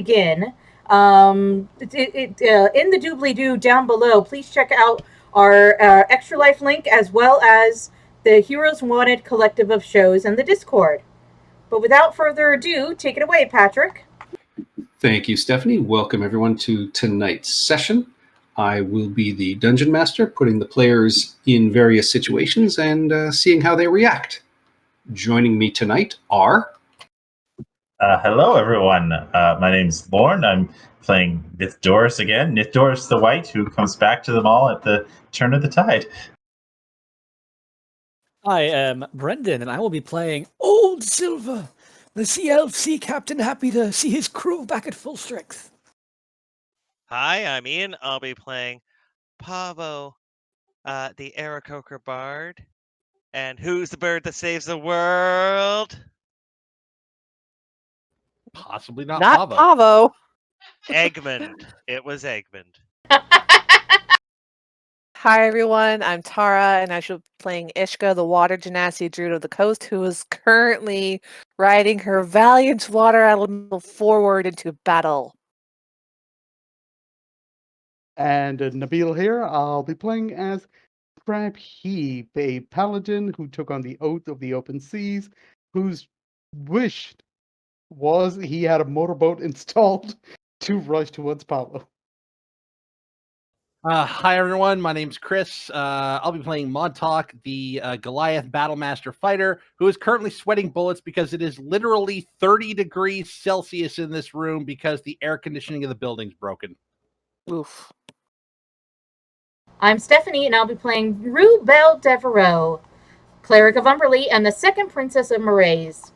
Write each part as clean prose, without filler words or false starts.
begin. In the doobly-doo down below, please check out our Extra Life link as well as the Heroes Wanted collective of shows and the Discord. But without further ado, take it away, Patrick. Thank you, Stephanie. Welcome everyone to tonight's session. I will be the Dungeon Master, putting the players in various situations and seeing how they react. Joining me tonight are... Hello, everyone. My name's Lorne. I'm playing Nithdoris again. Nithdoris the White, who comes back to them all at the turn of the tide. I am Brendan, and I will be playing Old Silver, the Sea Elf Sea Captain, happy to see his crew back at full strength. Hi, I'm Ian. I'll be playing Pavo, the Aarakocra Bard. And who's the bird that saves the world? Possibly not Not Pavo. Pavo. Eggman. It was Eggman. Hi, everyone. I'm Tara, and I shall be playing Ishka, the Water Genasi Druid of the Coast, who is currently riding her valiant water elemental forward into battle. And Nabil here. I'll be playing as Crab Heap, a paladin who took on the Oath of the Open Seas, whose wish was he had a motorboat installed to rush towards Pablo. Hi, everyone. My name's Chris. I'll be playing Montauk, the Goliath Battlemaster fighter, who is currently sweating bullets because it is literally 30 degrees Celsius in this room because the air conditioning of the building's broken. Oof. I'm Stephanie, and I'll be playing Rue Belle Devereaux, Cleric of Umberly and the second Princess of Moraes.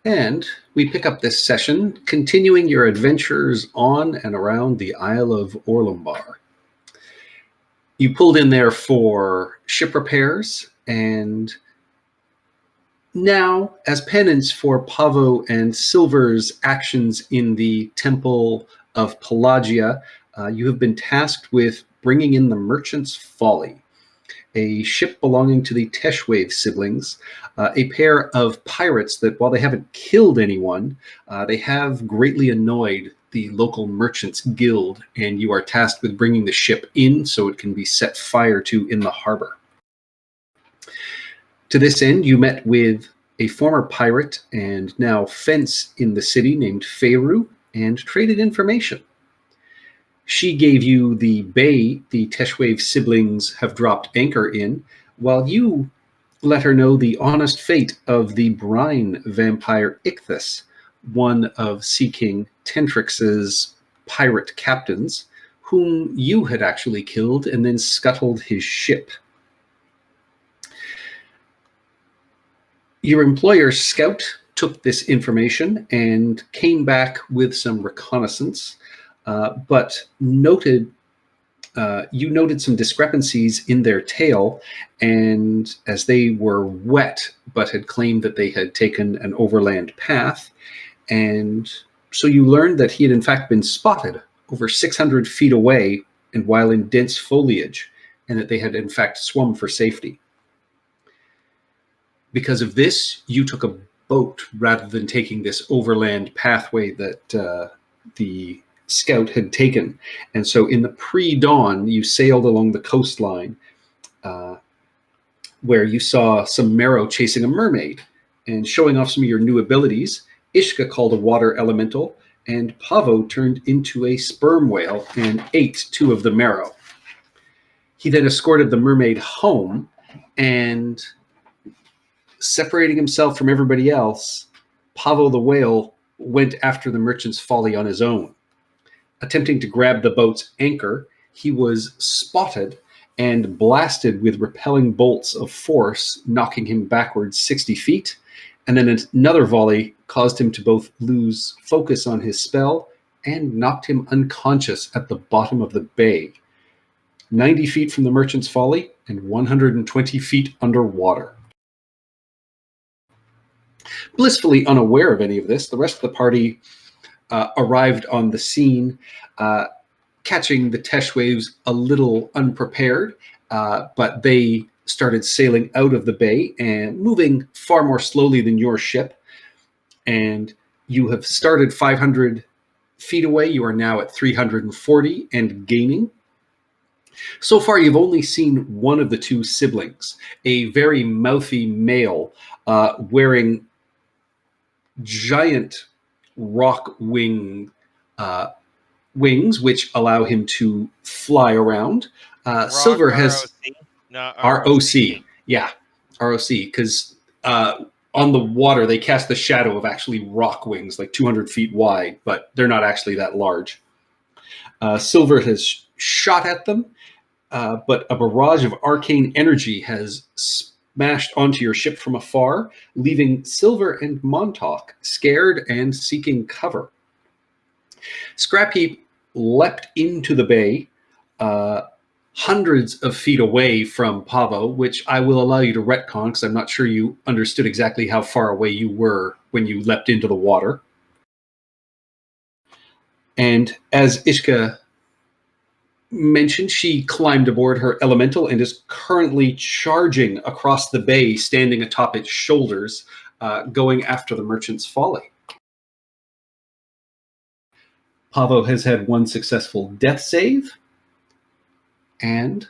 And we pick up this session, continuing your adventures on and around the Isle of Orlumbar. You pulled in there for ship repairs, and now, as penance for Pavo and Silver's actions in the Temple of Pelagia, you have been tasked with bringing in the Merchant's Folly, a ship belonging to the Teshwave siblings, a pair of pirates that, while they haven't killed anyone, they have greatly annoyed the local merchants guild, and you are tasked with bringing the ship in so it can be set fire to in the harbor. To this end, you met with a former pirate and now fence in the city named Feyru and traded information. She gave you the bay the Teshwave siblings have dropped anchor in, while you let her know the honest fate of the brine vampire Ichthus, one of Sea King Tentrix's pirate captains, whom you had actually killed and then scuttled his ship. Your employer, Scout, took this information and came back with some reconnaissance, but you noted some discrepancies in their tale, and as they were wet but had claimed that they had taken an overland path, and so you learned that he had in fact been spotted over 600 feet away and while in dense foliage, and that they had in fact swum for safety. Because of this, you took a boat rather than taking this overland pathway that the Scout had taken. And so in the pre-dawn, you sailed along the coastline where you saw some Marrow chasing a mermaid and showing off some of your new abilities. Ishka called a water elemental, and Pavo turned into a sperm whale and ate 2 of the Marrow. He then escorted the mermaid home, and separating himself from everybody else, Pavo the whale went after the Merchant's Folly on his own. Attempting to grab the boat's anchor, he was spotted and blasted with repelling bolts of force, knocking him backwards 60 feet. And then another volley caused him to both lose focus on his spell and knocked him unconscious at the bottom of the bay, 90 feet from the Merchant's Folly and 120 feet underwater. Blissfully unaware of any of this, the rest of the party arrived on the scene, catching the Teshwaves a little unprepared, but they started sailing out of the bay and moving far more slowly than your ship. And You have started 500 feet away. You are now at 340 and gaining. So far, you've only seen one of the two siblings, a very mouthy male wearing giant rock wings, which allow him to fly around. Silver has ROC? No, ROC. Yeah, ROC, because on the water, they cast the shadow of actually rock wings, like 200 feet wide, but they're not actually that large. Silver has shot at them, but a barrage of arcane energy has smashed onto your ship from afar, leaving Silver and Montauk scared and seeking cover. Scrap Heap leapt into the bay, hundreds of feet away from Pavo, which I will allow you to retcon because I'm not sure you understood exactly how far away you were when you leapt into the water. And as Ishka mentioned, she climbed aboard her elemental and is currently charging across the bay, standing atop its shoulders, going after the Merchant's Folly. Pavo has had one successful death save. And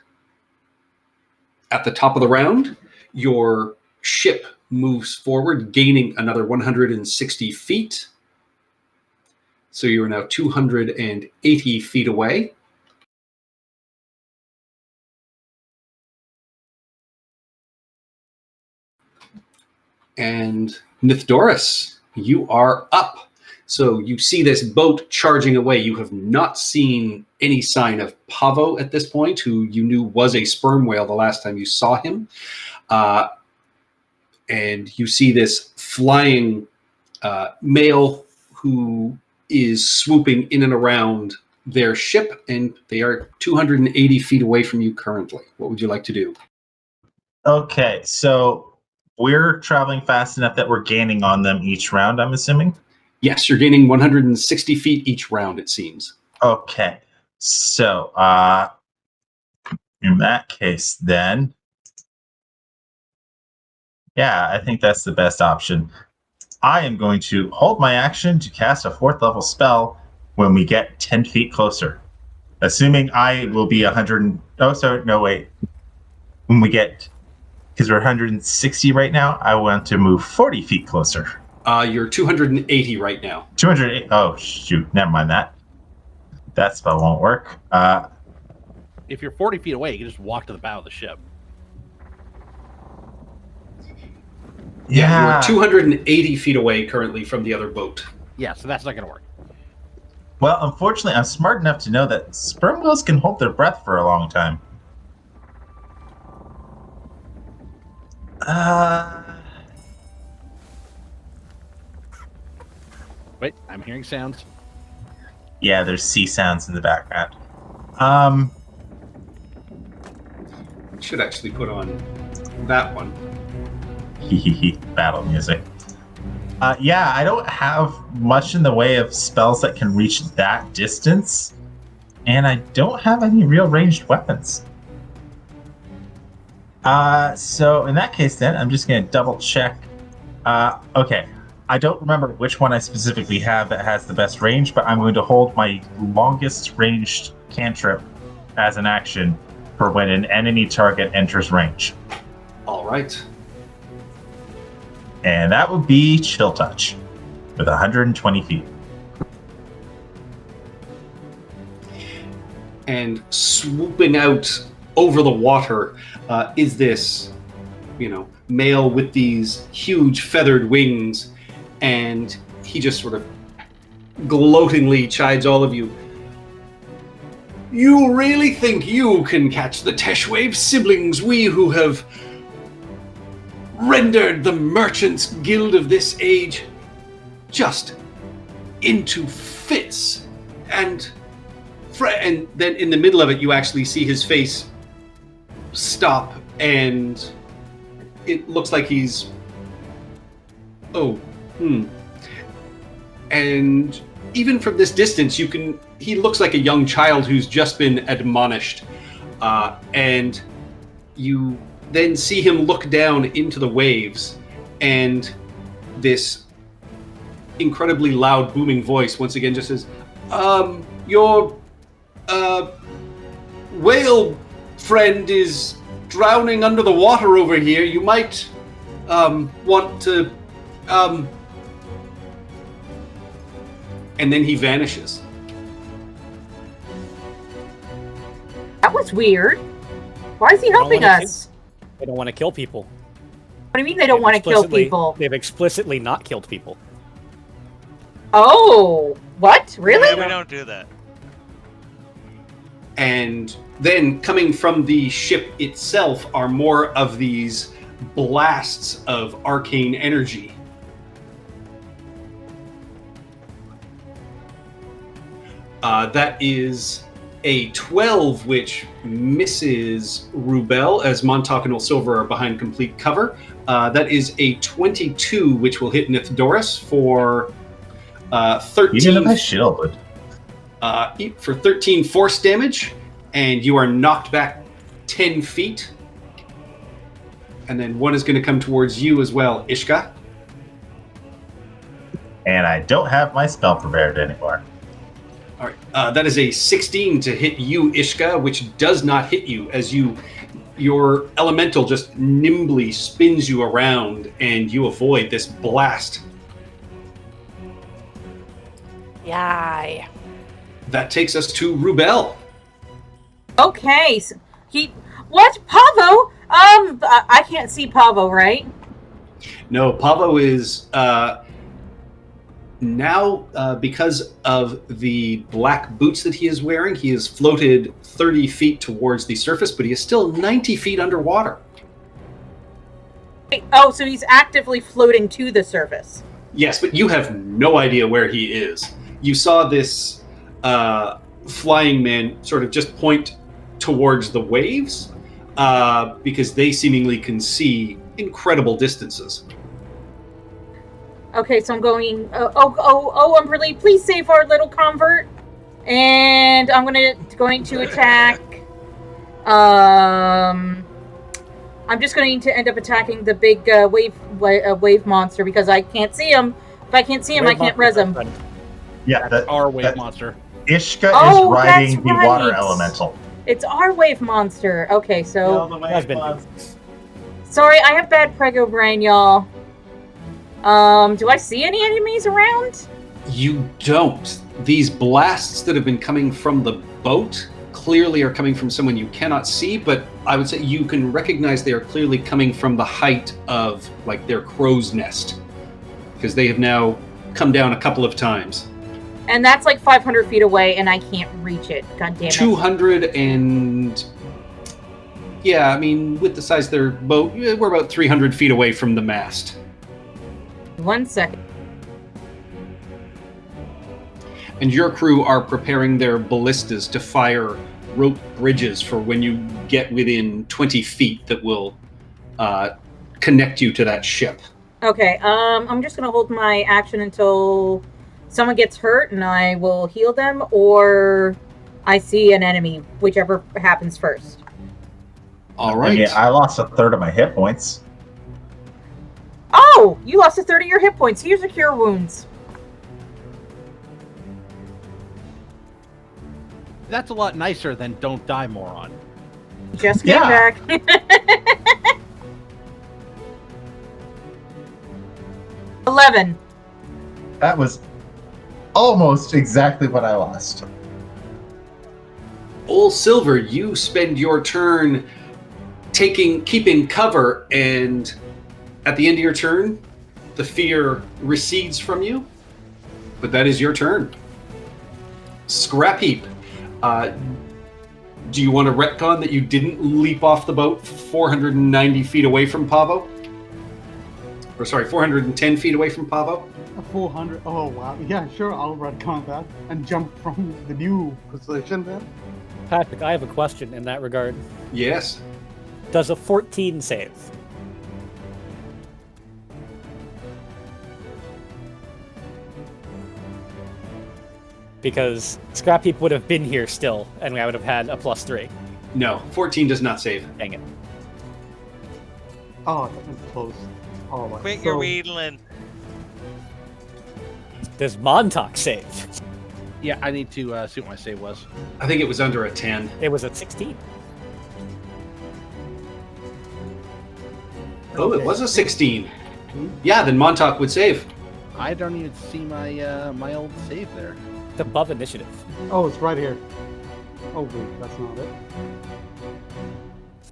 at the top of the round, your ship moves forward, gaining another 160 feet. So you are now 280 feet away. And Nithdoris, you are up. So you see this boat charging away. You have not seen any sign of Pavo at this point, who you knew was a sperm whale the last time you saw him. And you see this flying male who is swooping in and around their ship, and they are 280 feet away from you currently. What would you like to do? Okay, so we're traveling fast enough that we're gaining on them each round, I'm assuming? Yes, you're gaining 160 feet each round, it seems. Okay, so in that case then, yeah, I think that's the best option. I am going to hold my action to cast a 4th level spell when we get 10 feet closer. Assuming I will be 100... Oh, sorry, no, wait. When we get... Because we're 160 right now, I want to move 40 feet closer. You're 280 right now. 280. Oh, shoot. Never mind that. That spell won't work. If you're 40 feet away, you can just walk to the bow of the ship. Yeah, you're 280 feet away currently from the other boat. Yeah, so that's not going to work. Well, unfortunately, I'm smart enough to know that sperm whales can hold their breath for a long time. Wait, I'm hearing sounds. Yeah, there's sea sounds in the background. Should actually put on that one. Battle music. Yeah, I don't have much in the way of spells that can reach that distance, and I don't have any real ranged weapons. So in that case then, I'm just going to double check. Okay, I don't remember which one I specifically have that has the best range, but I'm going to hold my longest ranged cantrip as an action for when an enemy target enters range. All right. And that would be Chill Touch with 120 feet. And swooping out over the water is this, male with these huge feathered wings, and he just sort of gloatingly chides all of you. You really think you can catch the Teshwave siblings, we who have rendered the Merchants Guild of this age just into fits? And then in the middle of it, you actually see his face stop, and it looks like he's... And even from this distance, he looks like a young child who's just been admonished. And you then see him look down into the waves, and this incredibly loud, booming voice once again just says, your whale friend is drowning under the water over here. You might want to... And then he vanishes. That was weird. Why is he don't helping wanna us? They don't want to kill people. What do you mean they don't want to kill people? They've explicitly not killed people. Oh, what? Really? Yeah, we don't do that. And then coming from the ship itself are more of these blasts of arcane energy. That is a 12, which misses Rubel, as Montauk and Silver are behind complete cover. That is a 22, which will hit Nithdoris for 13. Even if I shielded. For 13 force damage, and you are knocked back 10 feet. And then one is going to come towards you as well, Ishka. And I don't have my spell prepared anymore. All right, that is a 16 to hit you, Ishka, which does not hit you as your elemental just nimbly spins you around and you avoid this blast. Yay. That takes us to Rubel. Okay. So what? Pavo? I can't see Pavo, right? No, Pavo is now, because of the black boots that he is wearing, he is floated 30 feet towards the surface, but he is still 90 feet underwater. Wait, oh, so he's actively floating to the surface. Yes, but you have no idea where he is. You saw this flying man sort of just point towards the waves because they seemingly can see incredible distances. Okay, so I'm going. Umberly, please save our little convert. And I'm going to attack. I'm just going to end up attacking the big wave monster because I can't see him. If I can't see him, I can't res him. Yeah, That's our wave monster. Ishka Oh, is riding that's the water right. elemental. It's our wave monster. Okay, so Has been. sorry, I have bad prego brain, y'all. Do I see any enemies around? You don't. These blasts that have been coming from the boat clearly are coming from someone you cannot see, but I would say you can recognize they are clearly coming from the height of like their crow's nest, because they have now come down a couple of times. And that's like 500 feet away, and I can't reach it. God damn it. 200 and... Yeah, I mean, with the size of their boat, we're about 300 feet away from the mast. 1 second. And your crew are preparing their ballistas to fire rope bridges for when you get within 20 feet that will connect you to that ship. Okay, I'm just gonna hold my action until someone gets hurt, and I will heal them, or I see an enemy, whichever happens first. All right. I mean, I lost a third of my hit points. Oh, you lost a third of your hit points. Here's a cure wounds. That's a lot nicer than don't die, moron. Just came Yeah. back. 11. That was almost exactly what I lost. Old Silver, you spend your turn keeping cover, and at the end of your turn, the fear recedes from you. But that is your turn. Scrap Heap. Do you want to retcon that you didn't leap off the boat 490 feet away from Pavo? Or sorry, 410 feet away from Pavo? 400. Oh, wow. Yeah, sure. I'll retcon that and jump from the new position then. Patrick, I have a question in that regard. Yes. Does a 14 save? Because Scrap Heap would have been here still, and I would have had a +3. No, 14 does not save. Dang it. Oh, that was close. All right. Quit so, your wheedling. Does Montauk save? Yeah, I need to see what my save was. I think it was under a 10. It was at 16. Oh, it was a 16. Yeah, then Montauk would save. I don't even see my my old save there. It's above initiative. Oh, it's right here. Oh, wait, that's not it.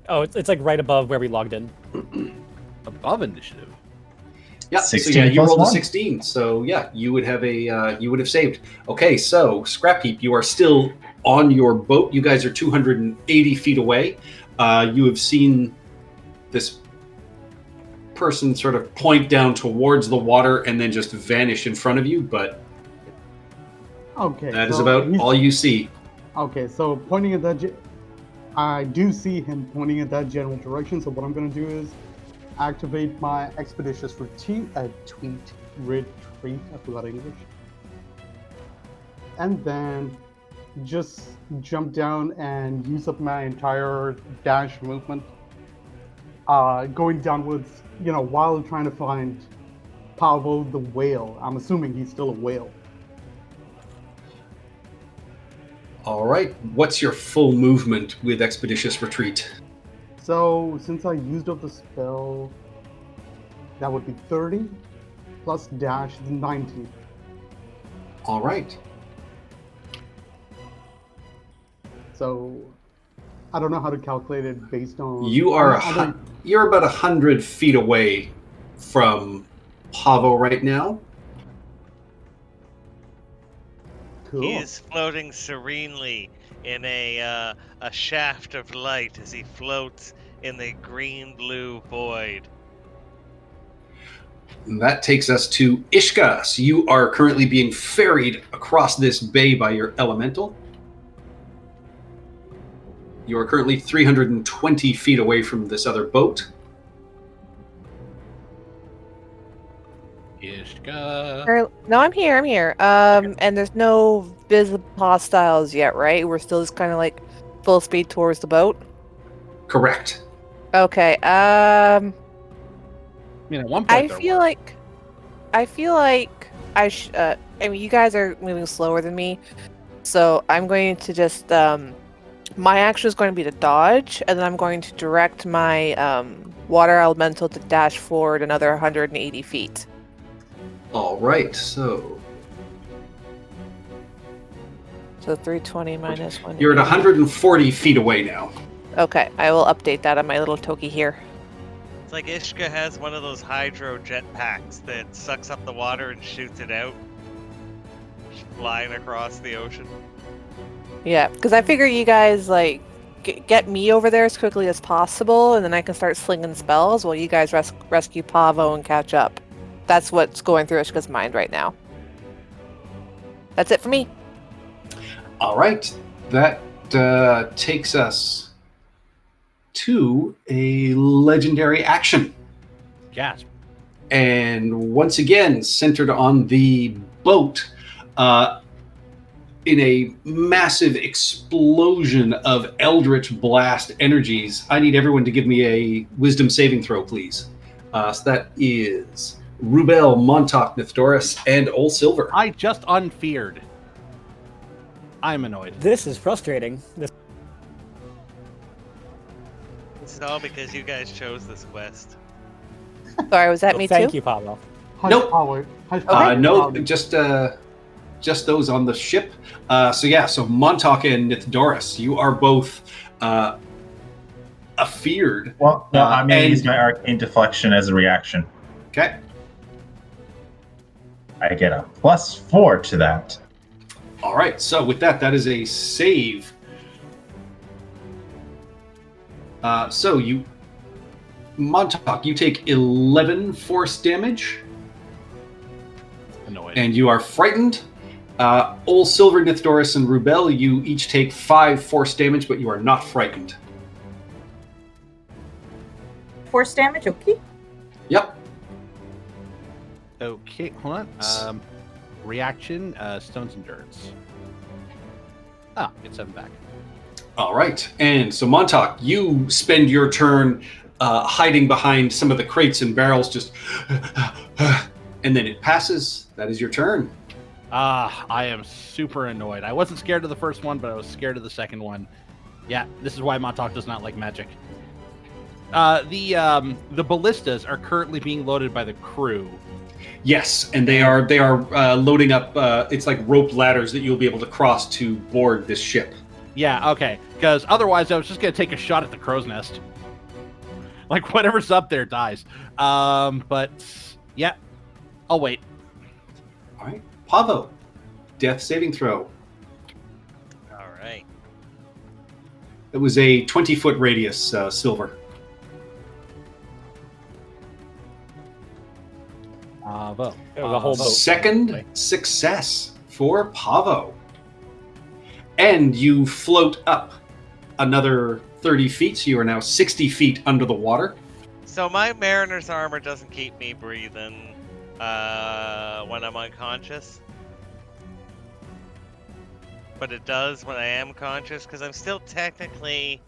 Oh, it's like right above where we logged in. Above initiative. Yeah, so 16 yeah, you plus rolled a 1. 16. So yeah, you would have saved. Okay, so Scrap Heap, you are still on your boat. You guys are 280 feet away. You have seen this person sort of point down towards the water and then just vanish in front of you, but Okay. that is so about he's- all you see. Okay, so pointing at that, I do see him pointing at that general direction. So what I'm going to do is activate my expeditious retreat. Retreat. I forgot English. And then just jump down and use up my entire dash movement, going downwards. While trying to find Pavo the whale. I'm assuming he's still a whale. All right, what's your full movement with Expeditious Retreat? So, since I used up the spell, that would be 30 plus dash is 90. All right. So, I don't know how to calculate it based on. You are I don't- you're about 100 feet away from Pavo right now. Cool. He is floating serenely in a shaft of light as he floats in the green-blue void. And that takes us to Ishka. So you are currently being ferried across this bay by your elemental. You are currently 320 feet away from this other boat. Ishka. No, I'm here. I'm here. And there's no visible hostiles yet, right? We're still just kind of like full speed towards the boat. Correct. Okay. I mean, at one point, I there feel were. like I mean, you guys are moving slower than me, so I'm going to just my action is going to be to dodge, and then I'm going to direct my water elemental to dash forward another 180 feet. All right. So So 320 minus 1. you're at 140 feet away now. Okay, I will update that on my little toki here. It's like Ishka has one of those hydro jetpacks that sucks up the water and shoots it out, flying across the ocean. Yeah, because I figure you guys like get me over there as quickly as possible, and then I can start slinging spells while you guys rescue Pavo and catch up. That's what's going through Ishka's mind right now. That's it for me. All right. That takes us to a legendary action. Gasp. And once again, centered on the boat, in a massive explosion of eldritch blast energies. I need everyone to give me a wisdom saving throw, please. So that is Rubel, Montauk, Nithdoris, and Ol Silver. I just unfeared. I'm annoyed. This is frustrating. This is all because you guys chose this quest. Sorry, was that Well, me thank too? you, Pablo. High Nope. power. High No, power. just those on the ship. So Montauk and Nithdoris, you are both afeared. Well, no, I'm going to and- use my arcane deflection as a reaction. Okay. I get a +4 to that. All right. So with that, that is a save. So you, Montauk, you take 11 force damage, Annoyed. and you are frightened. Ol Silver, Nithdoris, and Rubel, you each take 5 force damage, but you are not frightened. Force damage, okay. Yep. Okay, hold on. Reaction, Stone's Endurance. Ah, get 7 back. All right. And so, Montauk, you spend your turn hiding behind some of the crates and barrels, just. And then it passes. That is your turn. I am super annoyed. I wasn't scared of the first one, but I was scared of the second one. Yeah, this is why Montauk does not like magic. The ballistas are currently being loaded by the crew. Yes, and they are loading up. It's like rope ladders that you'll be able to cross to board this ship. Yeah, okay. Because otherwise, I was just gonna take a shot at the crow's nest. Like whatever's up there dies. But yeah, I'll wait. All right, Pavo, death saving throw. All right. It was a 20-foot radius, silver. Bravo. It was a whole boat. Second success for Pavo. And you float up another 30 feet, so you are now 60 feet under the water. So my mariner's armor doesn't keep me breathing when I'm unconscious. But it does when I am conscious, because I'm still technically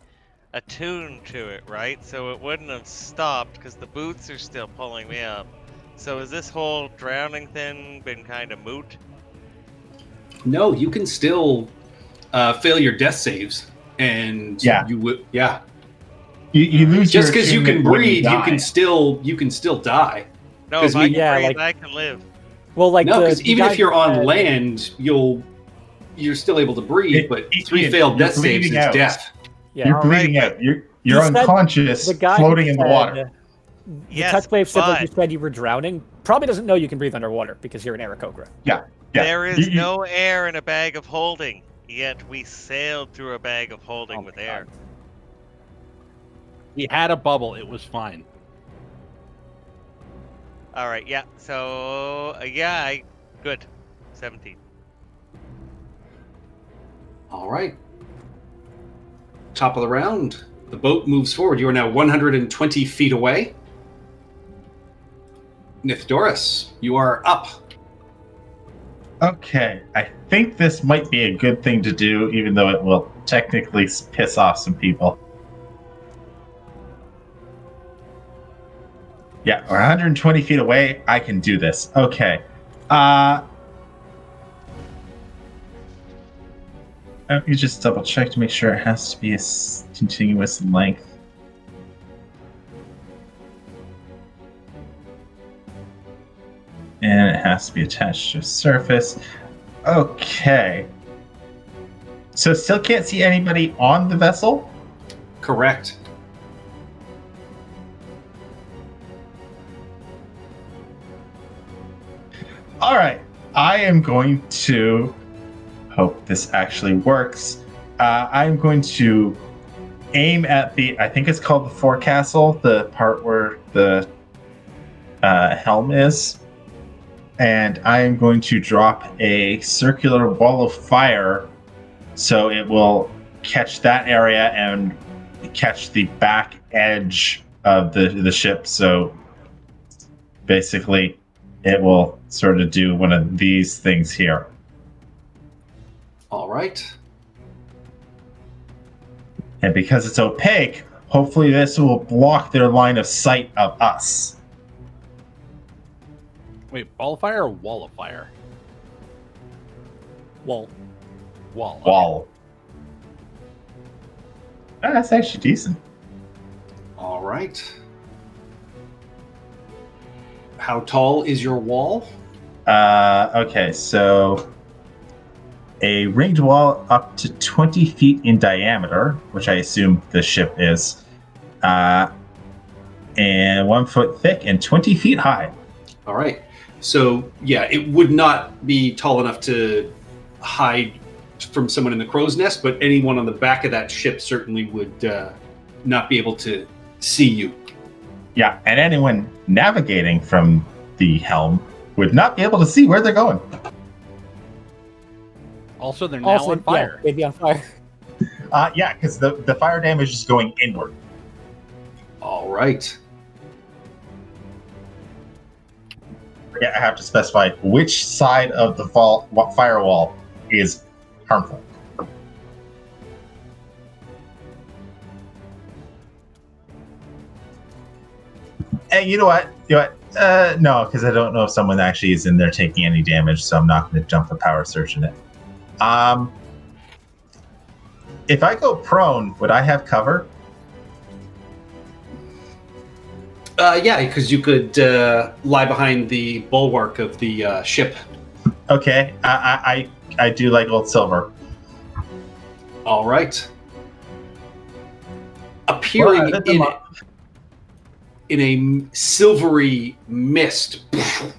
attuned to it, right? So it wouldn't have stopped, because the boots are still pulling me up. So has this whole drowning thing been kind of moot? No, you can still fail your death saves, and you would, You lose just because you attunement can when breathe, you die. can still die. No, if I can yeah, breathe, like- I can live. Well, like No, the because even guy if you're who on said- land, you're still able to breathe. But It- 3 you're failed death saves bleeding is out. death. Yeah, You're All bleeding right, out. You're You said unconscious, the guy who floating in the said- water. The Yes, tech wave said that you but- said you were drowning. Probably doesn't know you can breathe underwater because you're an Aarakocra. Yeah. There is You- no air in a bag of holding, yet we sailed through a bag of holding Oh with my air. God. He had a bubble. It was fine. All right, yeah. So good. 17. All right. Top of the round. The boat moves forward. You are now 120 feet away. Nithdoris, you are up. Okay, I think this might be a good thing to do, even though it will technically piss off some people. Yeah, we're 120 feet away. I can do this. Okay. Let me just double check to make sure it has to be a continuous length. And it has to be attached to a surface. Okay. So still can't see anybody on the vessel? Correct. All right. I am going to hope this actually works. I'm going to aim at I think it's called the forecastle, the part where the helm is. And I am going to drop a circular wall of fire so it will catch that area and catch the back edge of the ship. So basically, it will sort of do one of these things here. All right. And because it's opaque, hopefully this will block their line of sight of us. Wait, ball of fire or wall of fire? Well, Wall. Wall. Ah, that's actually decent. All right. How tall is your wall? Okay, so a ringed wall up to 20 feet in diameter, which I assume the ship is, and 1 foot thick and 20 feet high. All right. So, yeah, it would not be tall enough to hide from someone in the crow's nest, but anyone on the back of that ship certainly would not be able to see you. Yeah, and anyone navigating from the helm would not be able to see where they're going. Also, they're now also, on fire. Yeah, they'd be on fire. Yeah, because the fire damage is going inward. All right. Yeah, I have to specify which side of the firewall is harmful. And you know what? No, because I don't know if someone actually is in there taking any damage, so I'm not going to jump the power surge in it. If I go prone, would I have cover? Yeah, because you could lie behind the bulwark of the ship. Okay, I do like Old Silver. All right. Appearing in a silvery mist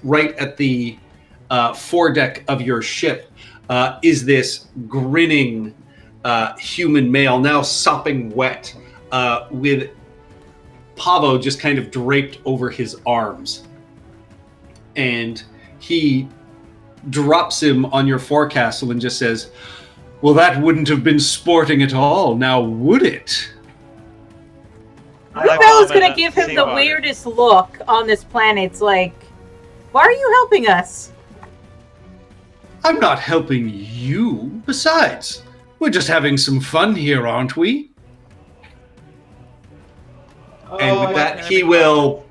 right at the foredeck of your ship is this grinning human male, now sopping wet, with Pavo just kind of draped over his arms. And he drops him on your forecastle and just says, "Well, that wouldn't have been sporting at all, now would it?" Rubel is going to give him the weirdest look on this planet. It's like, why are you helping us? I'm not helping you. Besides, we're just having some fun here, aren't we? And with that, he will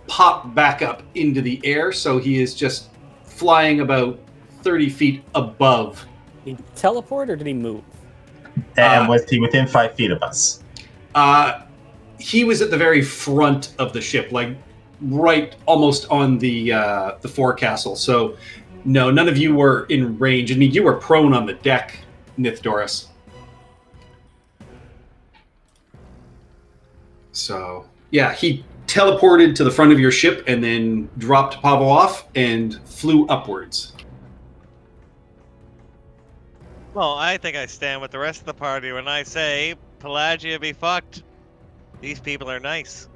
pop back up into the air, so he is just flying about 30 feet above. Did he teleport or did he move? And was he within 5 feet of us? He was at the very front of the ship, like right almost on the forecastle. So, no, none of you were in range. I mean, you were prone on the deck, Nithdoris. So, yeah, he teleported to the front of your ship and then dropped Pavo off and flew upwards. Well, I think I stand with the rest of the party when I say, Pelagia be fucked. These people are nice.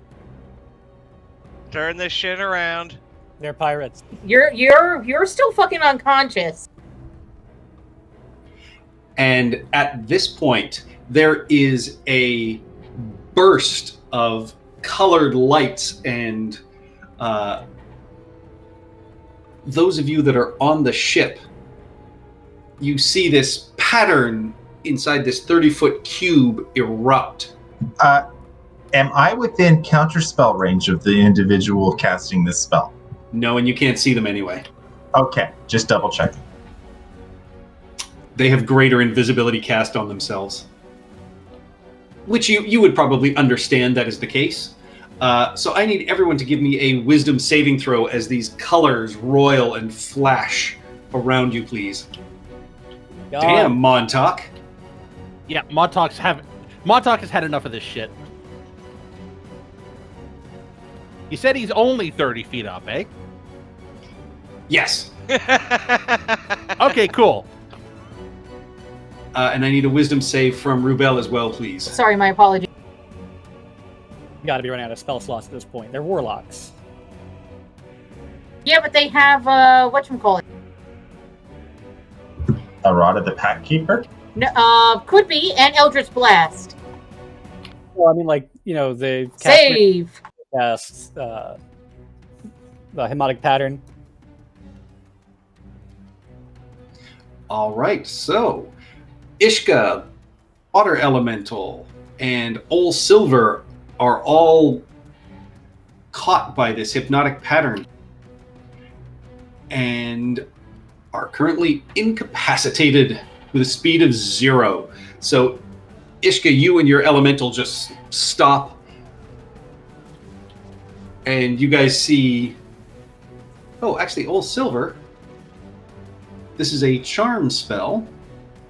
Turn this shit around. They're pirates. You're still fucking unconscious. And at this point, there is a burst of colored lights, and those of you that are on the ship, you see this pattern inside this 30-foot cube erupt. Am I within counterspell range of the individual casting this spell? No, and you can't see them anyway. Okay, just double checking. They have greater invisibility cast on themselves. Which you would probably understand that is the case. So I need everyone to give me a wisdom saving throw as these colors roil and flash around you, please. God. Damn, Montauk. Yeah, Montauk has had enough of this shit. He said he's only 30 feet up, eh? Yes. Okay, cool. And I need a wisdom save from Rubel as well, please. Sorry, my apologies. You gotta be running out of spell slots at this point. They're warlocks. Yeah, but they have whatchamacallit. Arata the Pack Keeper? No, could be, and Eldritch Blast. Well, I mean, like, you know, the Save. casts the Hypnotic Pattern. All right, so Ishka, Water Elemental, and Ol Silver are all caught by this hypnotic pattern and are currently incapacitated with a speed of 0. So, Ishka, you and your elemental just stop, and you guys see... Oh, actually, Ol Silver, this is a charm spell.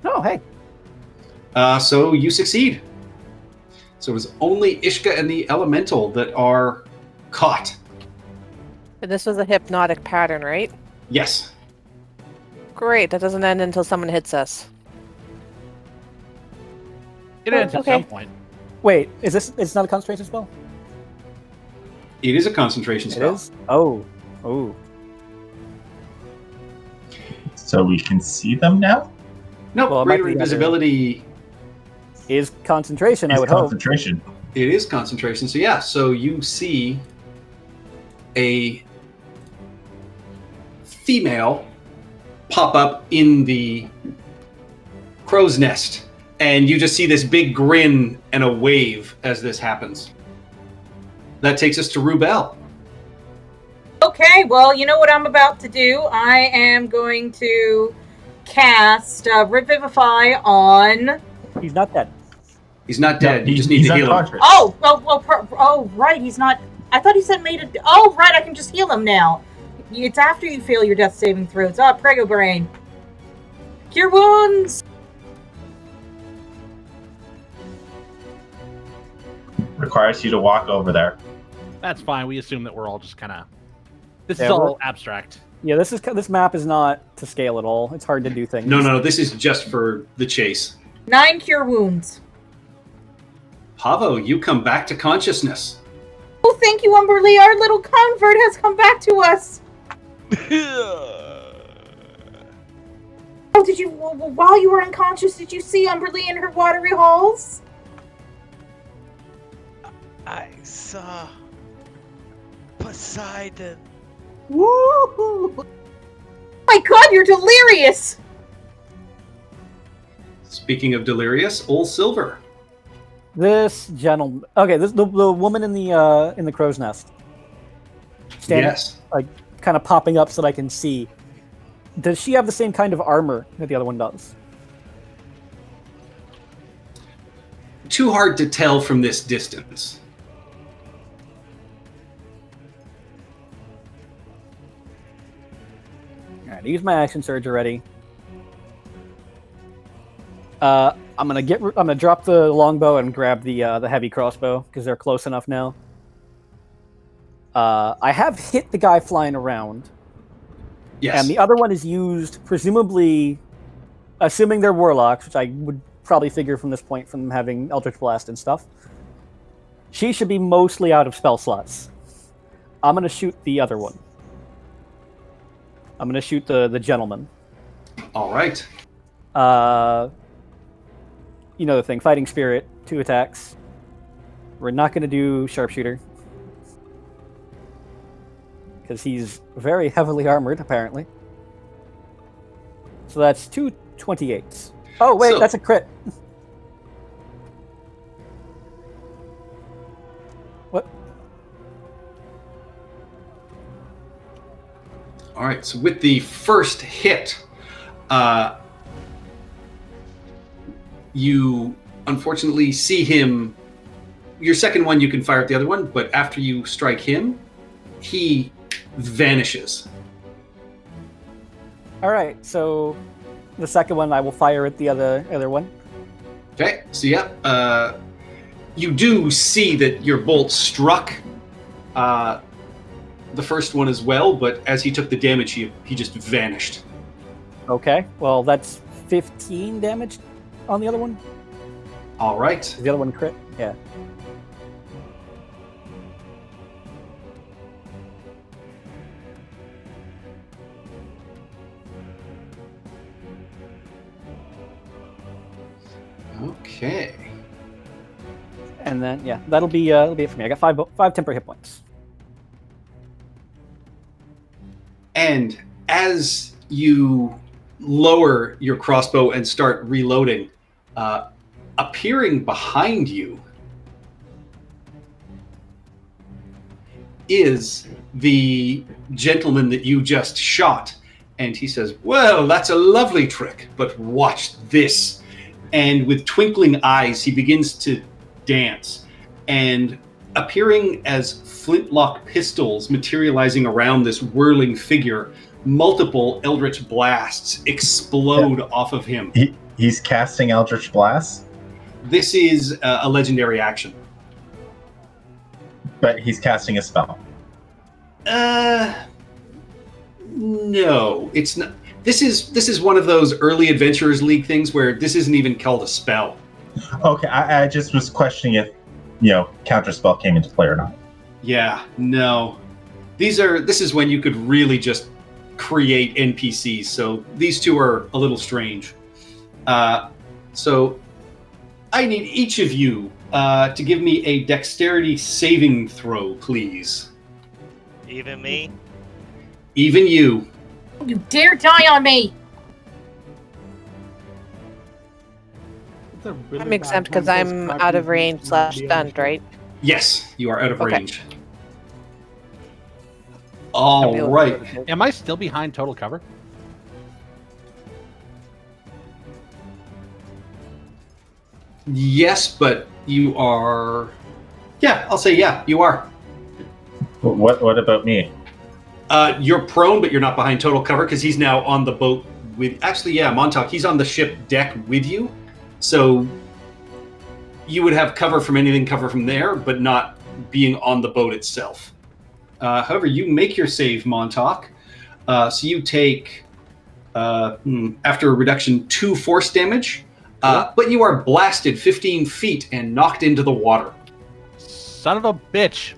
Oh, hey. So you succeed. So it was only Ishka and the elemental that are caught. And this was a hypnotic pattern, right? Yes. Great. That doesn't end until someone hits us. It ends at okay. some point. Wait, is this? It's not a concentration spell? It is a concentration It spell. is? Oh. So we can see them now? No, Well, it might greater be under- invisibility. Is concentration, I It's would hope. concentration. It is concentration. So yeah, so you see a female pop up in the crow's nest, and you just see this big grin and a wave as this happens. That takes us to Rubel. Okay, well, you know what I'm about to do? I am going to cast Revivify on... He's not dead. He's not dead. You just need he's to heal him. unconscious. Oh, right, he's not... I thought he said made it... Oh, right, I can just heal him now. It's after you fail your death saving throws. Prego Brain. Cure wounds! Requires you to walk over there. That's fine. We assume that we're all just kind of. This Yeah, is all abstract. Yeah, this map is not to scale at all. It's hard to do things. No, this is just for the chase. 9 cure wounds. Pavo, you come back to consciousness. Oh, thank you, Umberly. Our little convert has come back to us. Oh, did you, while you were unconscious, did you see Umberly in her watery halls? I saw Poseidon. Woo! My God, you're delirious. Speaking of delirious, Old Silver. This gentleman. Okay, this the woman in the crow's nest. Standing, Yes. like kind of popping up so that I can see. Does she have the same kind of armor that the other one does? Too hard to tell from this distance. Alright, I used my action surge already. I'm gonna drop the longbow and grab the heavy crossbow because they're close enough now. I have hit the guy flying around. Yes. And the other one is used, presumably, assuming they're warlocks, which I would probably figure from this point from them having Eldritch Blast and stuff. She should be mostly out of spell slots. I'm going to shoot the other one. I'm going to shoot the gentleman. All right. You know the thing, Fighting Spirit, 2 attacks. We're not going to do Sharpshooter. Because he's very heavily armored, apparently. So that's 2 28s. Oh, wait, So- that's a crit. What? All right. So with the first hit, you unfortunately see him. Your second one, you can fire at the other one, but after you strike him, he vanishes. Alright, so the second one I will fire at the other one. Okay. So yeah, you do see that your bolt struck the first one as well, but as he took the damage, he just vanished. Okay, well that's 15 damage on the other one. All right. Is the other one crit? Yeah. Okay. And then yeah, that'll be it for me. I got five temporary hit points. And as you lower your crossbow and start reloading, appearing behind you is the gentleman that you just shot. And he says, "Well, that's a lovely trick, but watch this." And with twinkling eyes, he begins to dance. And appearing as flintlock pistols materializing around this whirling figure, multiple Eldritch Blasts explode off of him. He's casting Eldritch Blast, This is a legendary action. but he's casting a spell. No, it's not. This is one of those early Adventurers League things where this isn't even called a spell. Okay, I just was questioning if, counterspell came into play or not. Yeah, no. This is when you could really just create NPCs. So these two are a little strange. So I need each of you to give me a dexterity saving throw, please. Even me? Even you. You dare die on me! It's a really That makes bad sense because one for I'm Scrap out of Heap range to not / be stunned, able to- right? Yes, you are out of Okay. range. All Nabil right. is good. Am I still behind total cover? Yes, but you are. Yeah, I'll say yeah, you are. What about me? You're prone, but you're not behind total cover because he's now on the boat with. Actually, yeah, Montauk. He's on the ship deck with you, so you would have cover from anything cover from there, but not being on the boat itself. However, you make your save, Montauk. So you take after a reduction 2 force damage, but you are blasted 15 feet and knocked into the water. Son of a bitch.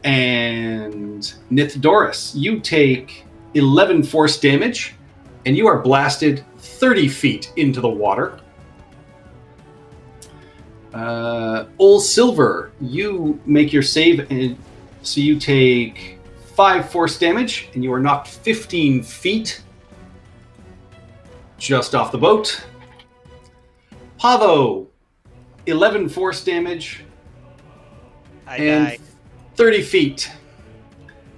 And Nithdoris, you take 11 force damage, and you are blasted 30 feet into the water. Ol Silver, you make your save, and so you take 5 force damage, and you are knocked 15 feet just off the boat. Pavo, 11 force damage, I and die. 30 feet.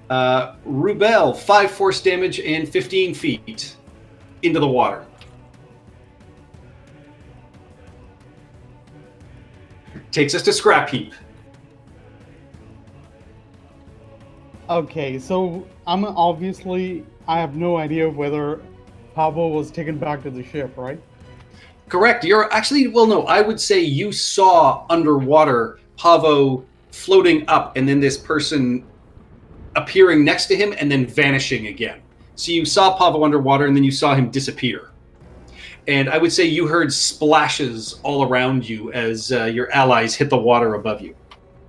Rubel, 5 force damage and 15 feet into the water. Takes us to Scrap Heap. Okay, so I'm obviously I have no idea whether Pablo was taken back to the ship, right? Correct. You're actually, well, no, I would say you saw underwater Pavo floating up and then this person appearing next to him and then vanishing again. So you saw Pavo underwater and then you saw him disappear. And I would say you heard splashes all around you as your allies hit the water above you.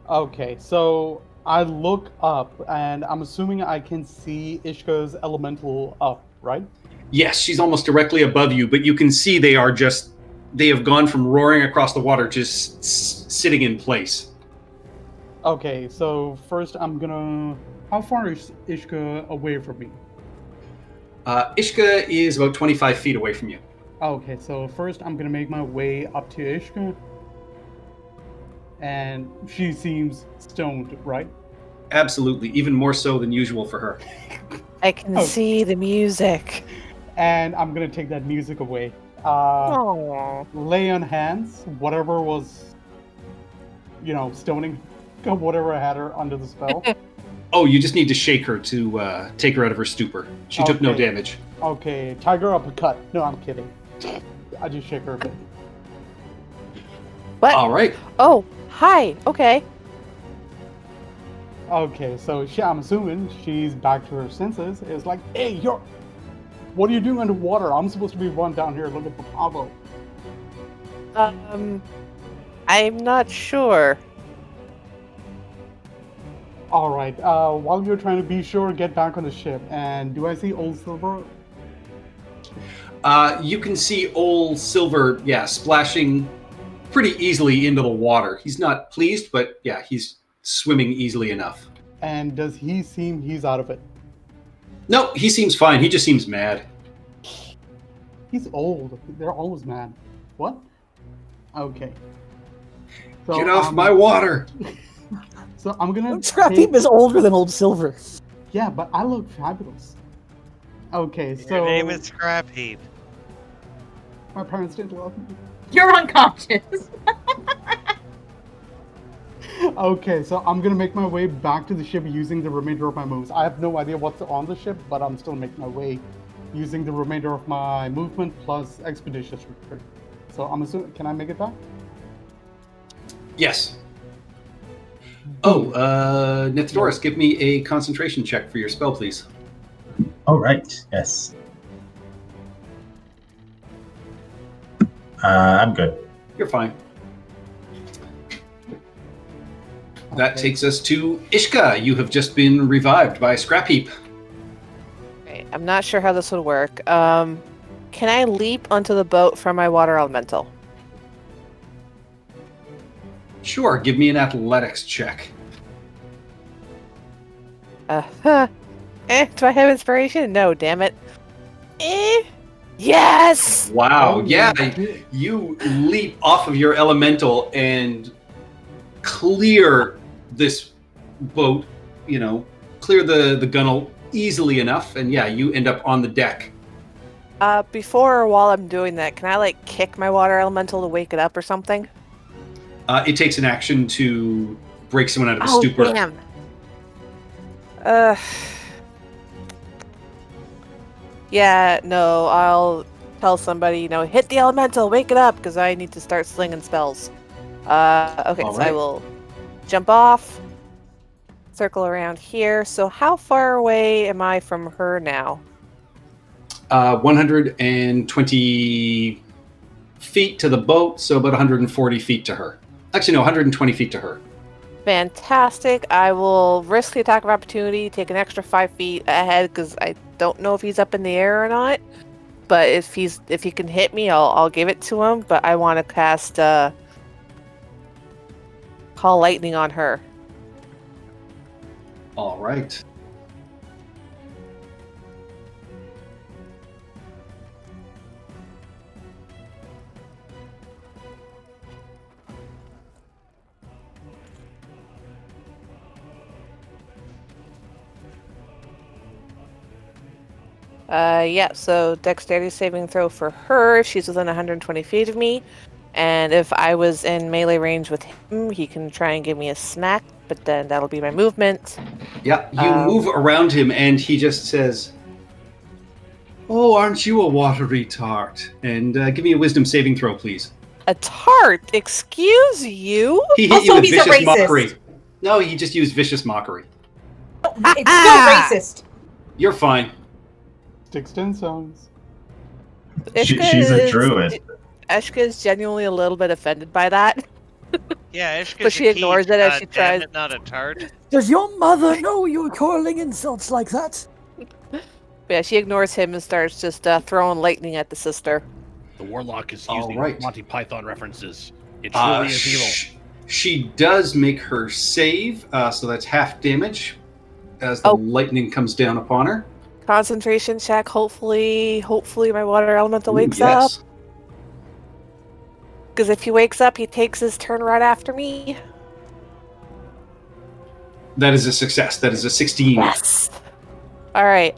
Okay, so I look up and I'm assuming I can see Ishka's elemental up, right? Yes, she's almost directly above you, but you can see they have gone from roaring across the water to sitting in place. Okay, so first I'm gonna. How far is Ishka away from me? Ishka is about 25 feet away from you. Okay, so first I'm gonna make my way up to Ishka. And she seems stoned, right? Absolutely, even more so than usual for her. I can Oh. see the music. And I'm gonna take that music away. Oh. Lay on hands, whatever was, stoning, whatever had her under the spell. Oh, you just need to shake her to take her out of her stupor. She took no Okay. damage. Okay, tiger uppercut. No, I'm kidding. I just shake her a bit. What? All right. Oh, hi. Okay. Okay, so I'm assuming she's back to her senses. It's like, hey, what are you doing underwater? I'm supposed to be one down here looking for Pavo. I'm not sure. All right. While you're trying to be sure, get back on the ship. And do I see Old Silver? You can see Ol Silver, splashing pretty easily into the water. He's not pleased, but yeah, he's swimming easily enough. And does he seem he's out of it? No, he seems fine. He just seems mad. He's old. They're always mad. What? Okay. So, Get off my water! So I'm gonna. Scrap Heap is older than Old Silver. Yeah, but I look fabulous. Okay, so Your name is Scrap Heap. my parents didn't love me. You're unconscious. Okay, so I'm gonna make my way back to the ship using the remainder of my moves. I have no idea what's on the ship, but I'm still making my way using the remainder of my movement plus expeditious retreat. So I'm assuming, can I make it back? Yes. Oh, Nithdoris, give me a concentration check for your spell, please. All right. Yes. I'm good. You're fine. That Okay. takes us to Ishka. You have just been revived by Scrap Heap. Okay, I'm not sure how this would work. Can I leap onto the boat from my water elemental? Sure, give me an athletics check. Do I have inspiration? No, damn it. Yes! Wow, Oh, yeah, you- you leap off of your elemental and clear this boat, clear the gunnel easily enough, and yeah, you end up on the deck. Before or while I'm doing that, can I like kick my water elemental to wake it up or something? It takes an action to break someone out of a stupor. Damn. Yeah, no, I'll tell somebody, hit the elemental, wake it up, because I need to start slinging spells. Okay, All so right. I will jump off, circle around here. So how far away am I from her now? 120 feet to the boat, so about 140 feet to her. Actually, no, 120 feet to her. Fantastic. I will risk the attack of opportunity, take an extra 5 feet ahead, because I don't know if he's up in the air or not. But if he can hit me, I'll give it to him. But I want to cast Call Lightning on her. All right. Yeah, so dexterity saving throw for her if she's within 120 feet of me. And if I was in melee range with him, he can try and give me a smack, but then that'll be my movement. Yeah, you move around him, and he just says, "Oh, aren't you a watery tart?" And give me a wisdom saving throw, please. A tart? Excuse you? He hit you Also, with he's a vicious racist. mockery. No, he just used vicious mockery. It's still racist. You're fine. Sticks to stones. She's a druid. Eshka is genuinely a little bit offended by that. Yeah, Ishka's But she a ignores king, it as she damn tries- it, not a tart. Does your mother know you're calling insults like that? But yeah, she ignores him and starts just throwing lightning at the sister. The warlock is All using right. Monty Python references. It truly is evil. She does make her save, so that's half damage as the Oh. lightning comes down upon her. Concentration check. Hopefully my water elemental Ooh, wakes up. yes. Because if he wakes up, he takes his turn right after me. That is a success. That is a 16. Yes. All right.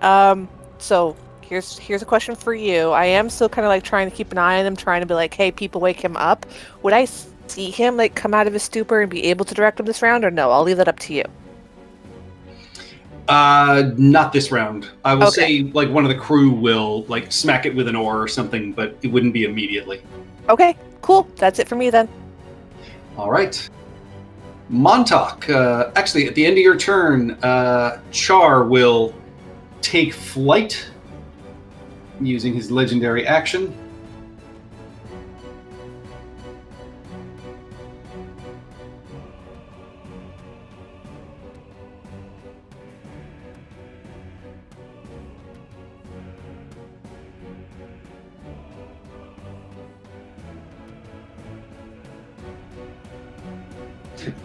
So here's a question for you. I am still kind of like trying to keep an eye on him, trying to be like, hey, people, wake him up. Would I see him like come out of his stupor and be able to direct him this round, or no? I'll leave that up to you. Not this round. I will Okay. say, like, one of the crew will like smack it with an oar or something, but it wouldn't be immediately. Okay. Cool. That's it for me then. All right. Montauk, actually, at the end of your turn, Char will take flight using his legendary action.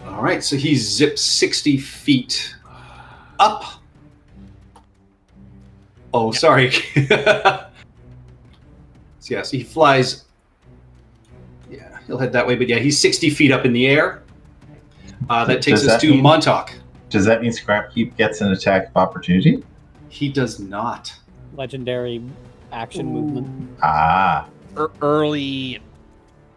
All right, so he zips 60 feet up. Oh, sorry. So yeah, so he flies. Yeah, he'll head that way, but yeah, he's 60 feet up in the air. That takes Does us that to mean- Montauk. Does that mean Scrapkeep gets an attack of opportunity? He does not. Legendary action movement. Ah. Early.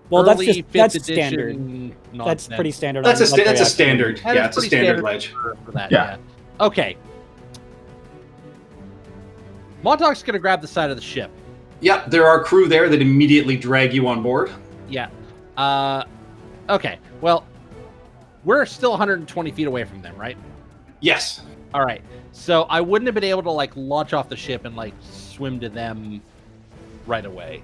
Well, that's early just fifth that's edition standard. That's nonsense. pretty standard. That's on a legendary that's a action. standard. That Yeah, is it's a pretty standard standard ledge. for that. Yeah. Yeah. Okay. Montauk's gonna grab the side of the ship. Yeah, there are crew there that immediately drag you on board. Yeah. Okay. Well, we're still 120 feet away from them, right? Yes. All right. So I wouldn't have been able to like launch off the ship and like swim to them right away.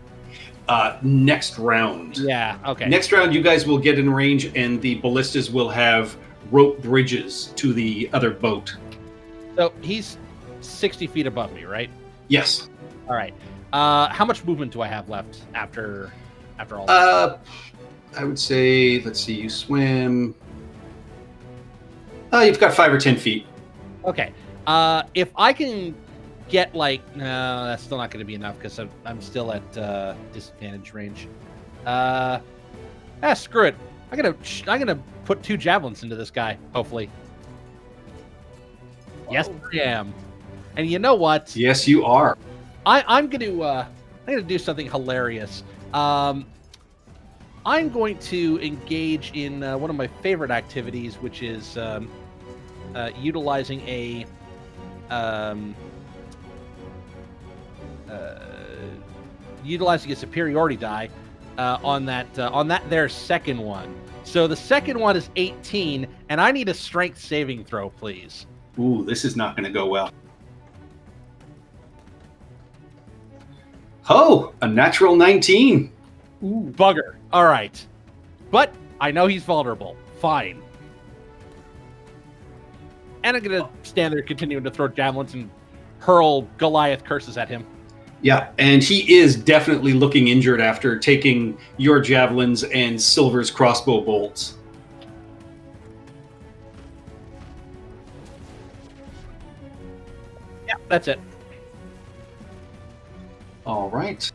Next round. Yeah. Okay. Next round, you guys will get in range, and the ballistas will have rope bridges to the other boat. So he's 60 feet above me, right? Yes. All right. How much movement do I have left after all? This? I would say, let's see, you swim. You've got 5 or 10 feet. Okay. If I can get like, no, that's still not going to be enough because I'm still at disadvantage range. Screw it. I'm gonna put 2 javelins into this guy. Hopefully. Yes, I am. And you know what? Yes, you are. I'm gonna do something hilarious. I'm going to engage in one of my favorite activities, which is utilizing a superiority die on that their second one. So the second one is 18, and I need a strength saving throw, please. Ooh, this is not going to go well. Oh, a natural 19. Ooh, bugger. All right. But I know he's vulnerable. Fine. And I'm going to stand there continuing to throw javelins and hurl Goliath curses at him. Yeah, and he is definitely looking injured after taking your javelins and Silver's crossbow bolts. Yeah, that's it. All right.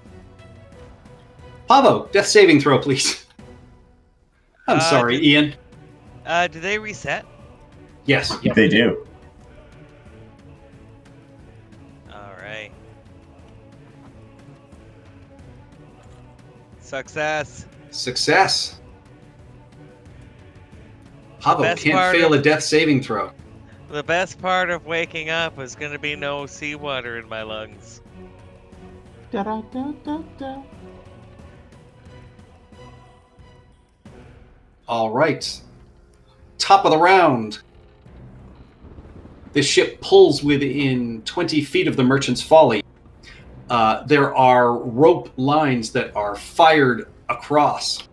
Pavo, death saving throw, please. I'm sorry, Ian. Do they reset? Yes. They do. All right. Success. Success. Pavo best can't part fail of- a death saving throw. The best part of waking up is going to be no seawater in my lungs. Da-da-da-da-da. All right. Top of the round. The ship pulls within 20 feet of the Merchant's Folly. There are rope lines that are fired across.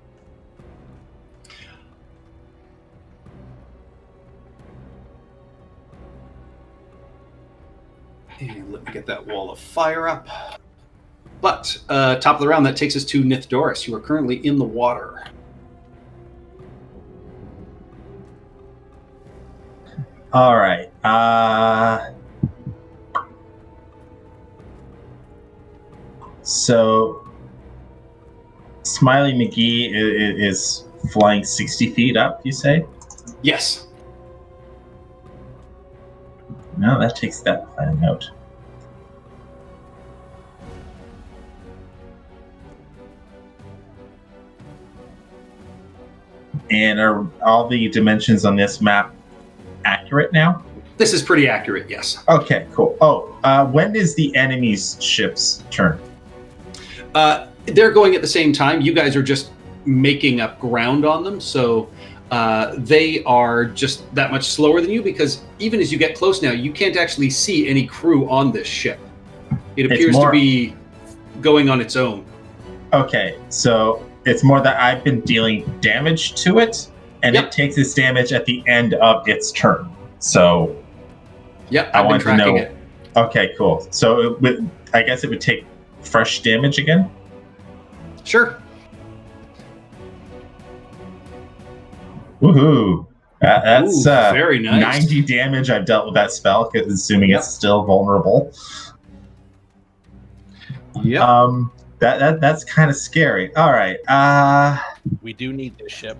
And let me get that wall of fire up. But top of the round, that takes us to Nithdoris. You are currently in the water. All right. So Smiley McGee is flying 60 feet up, you say? Yes. No, that takes that planning out. And are all the dimensions on this map accurate now? This is pretty accurate, yes. Okay, cool. Oh, when is the enemy's ship's turn? They're going at the same time. You guys are just making up ground on them, so they are just that much slower than you, because even as you get close now, you can't actually see any crew on this ship. It appears to be going on its own. Okay, so it's more that I've been dealing damage to it, and Yep. it takes its damage at the end of its turn. So Yep, I I've been want to tracking know. it. Okay, cool. So I guess it would take fresh damage again? Sure. Woohoo! That's Ooh, very nice. 90 damage I've dealt with that spell, because assuming Yep. it's still vulnerable. Yep. That's kind of scary. All right. We do need this ship.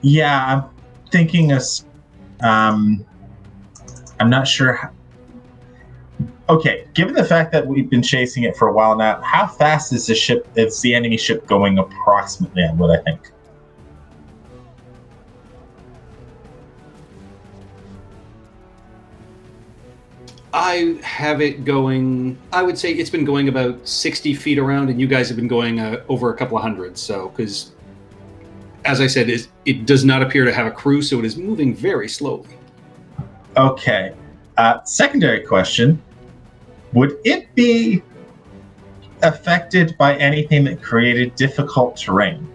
Yeah, I'm thinking of. I'm not sure. Okay, given the fact that we've been chasing it for a while now, how fast is the enemy ship going approximately, on what I think? I have it going, I would say it's been going about 60 feet around, and you guys have been going over a couple of hundred. So, because, as I said, it does not appear to have a crew, so it is moving very slowly. Okay. Secondary question. Would it be affected by anything that created difficult terrain?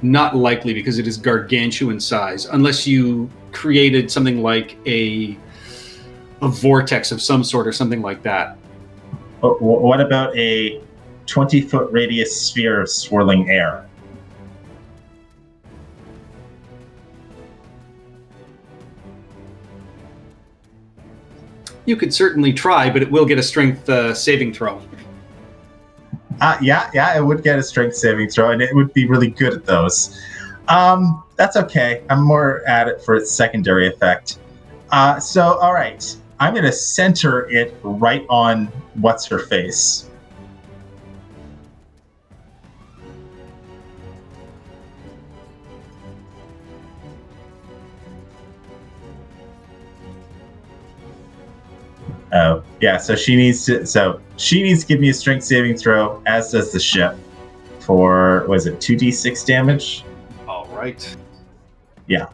Not likely, because it is gargantuan size, unless you created something like a vortex of some sort or something like that. But what about a 20-foot radius sphere of swirling air? You could certainly try, but it will get a strength saving throw. Yeah, it would get a strength saving throw, and it would be really good at those. That's okay. I'm more at it for its secondary effect. So, all right. I'm going to center it right on what's-her-face. Oh, yeah, so she needs to give me a strength saving throw, as does the ship, for, was it 2d6 damage? All right. Yeah.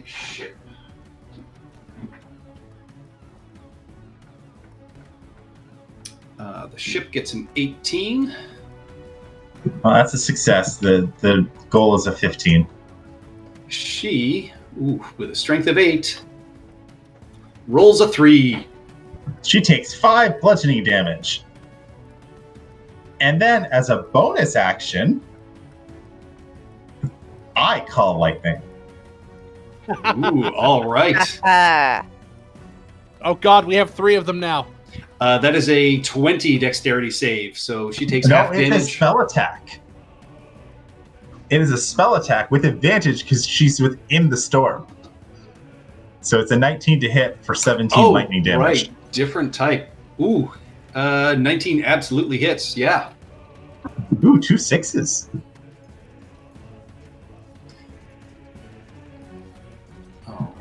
Shit. The ship gets an 18. Well, that's a success. The goal is a 15. She, with a strength of 8, rolls a 3. She takes 5 bludgeoning damage. And then, as a bonus action, I call lightning. Ooh, all right. Oh God, we have 3 of them now. That is a 20 dexterity save, so she takes No, half it's a damage. spell attack. It is a spell attack with advantage because she's within the storm. So it's a 19 to hit for 17 lightning damage. Right. Different type. Ooh, 19 absolutely hits. Yeah. Ooh, 2 6s.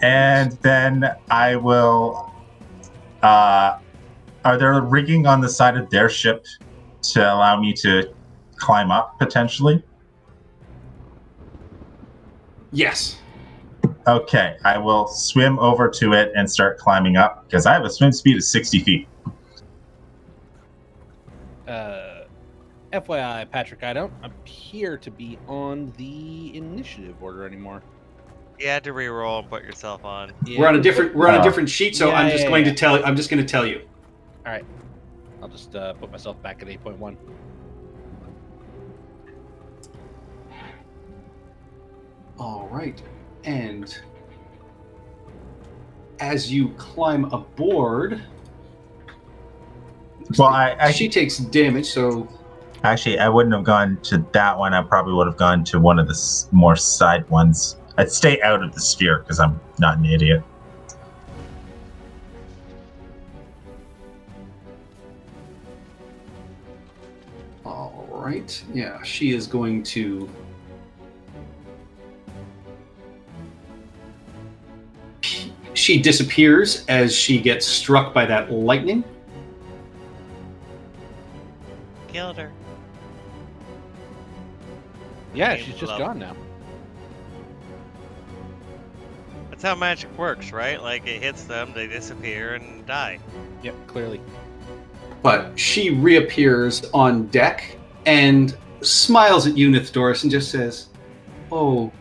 And then I will. Are there rigging on the side of their ship to allow me to climb up potentially? Yes. Okay, I will swim over to it and start climbing up because I have a swim speed of 60 feet. FYI, Patrick, I don't appear to be on the initiative order anymore. You had to re-roll and put yourself on. Yeah. We're on a different sheet, so Yeah, I'm just going yeah. to tell. I'm just going to tell you. All right. I'll just put myself back at 8.1. All right, and as you climb aboard, Well, she takes damage. So actually, I wouldn't have gone to that one. I probably would have gone to one of the more side ones. I'd stay out of the sphere because I'm not an idiot. all right, yeah, she is going to. She disappears as she gets struck by that lightning. Killed her. Yeah, Game she's just level. gone now. That's how magic works, right? Like it hits them, they disappear and die. Yep, clearly. But she reappears on deck and smiles at you, Nithdoris, and just says, "Oh,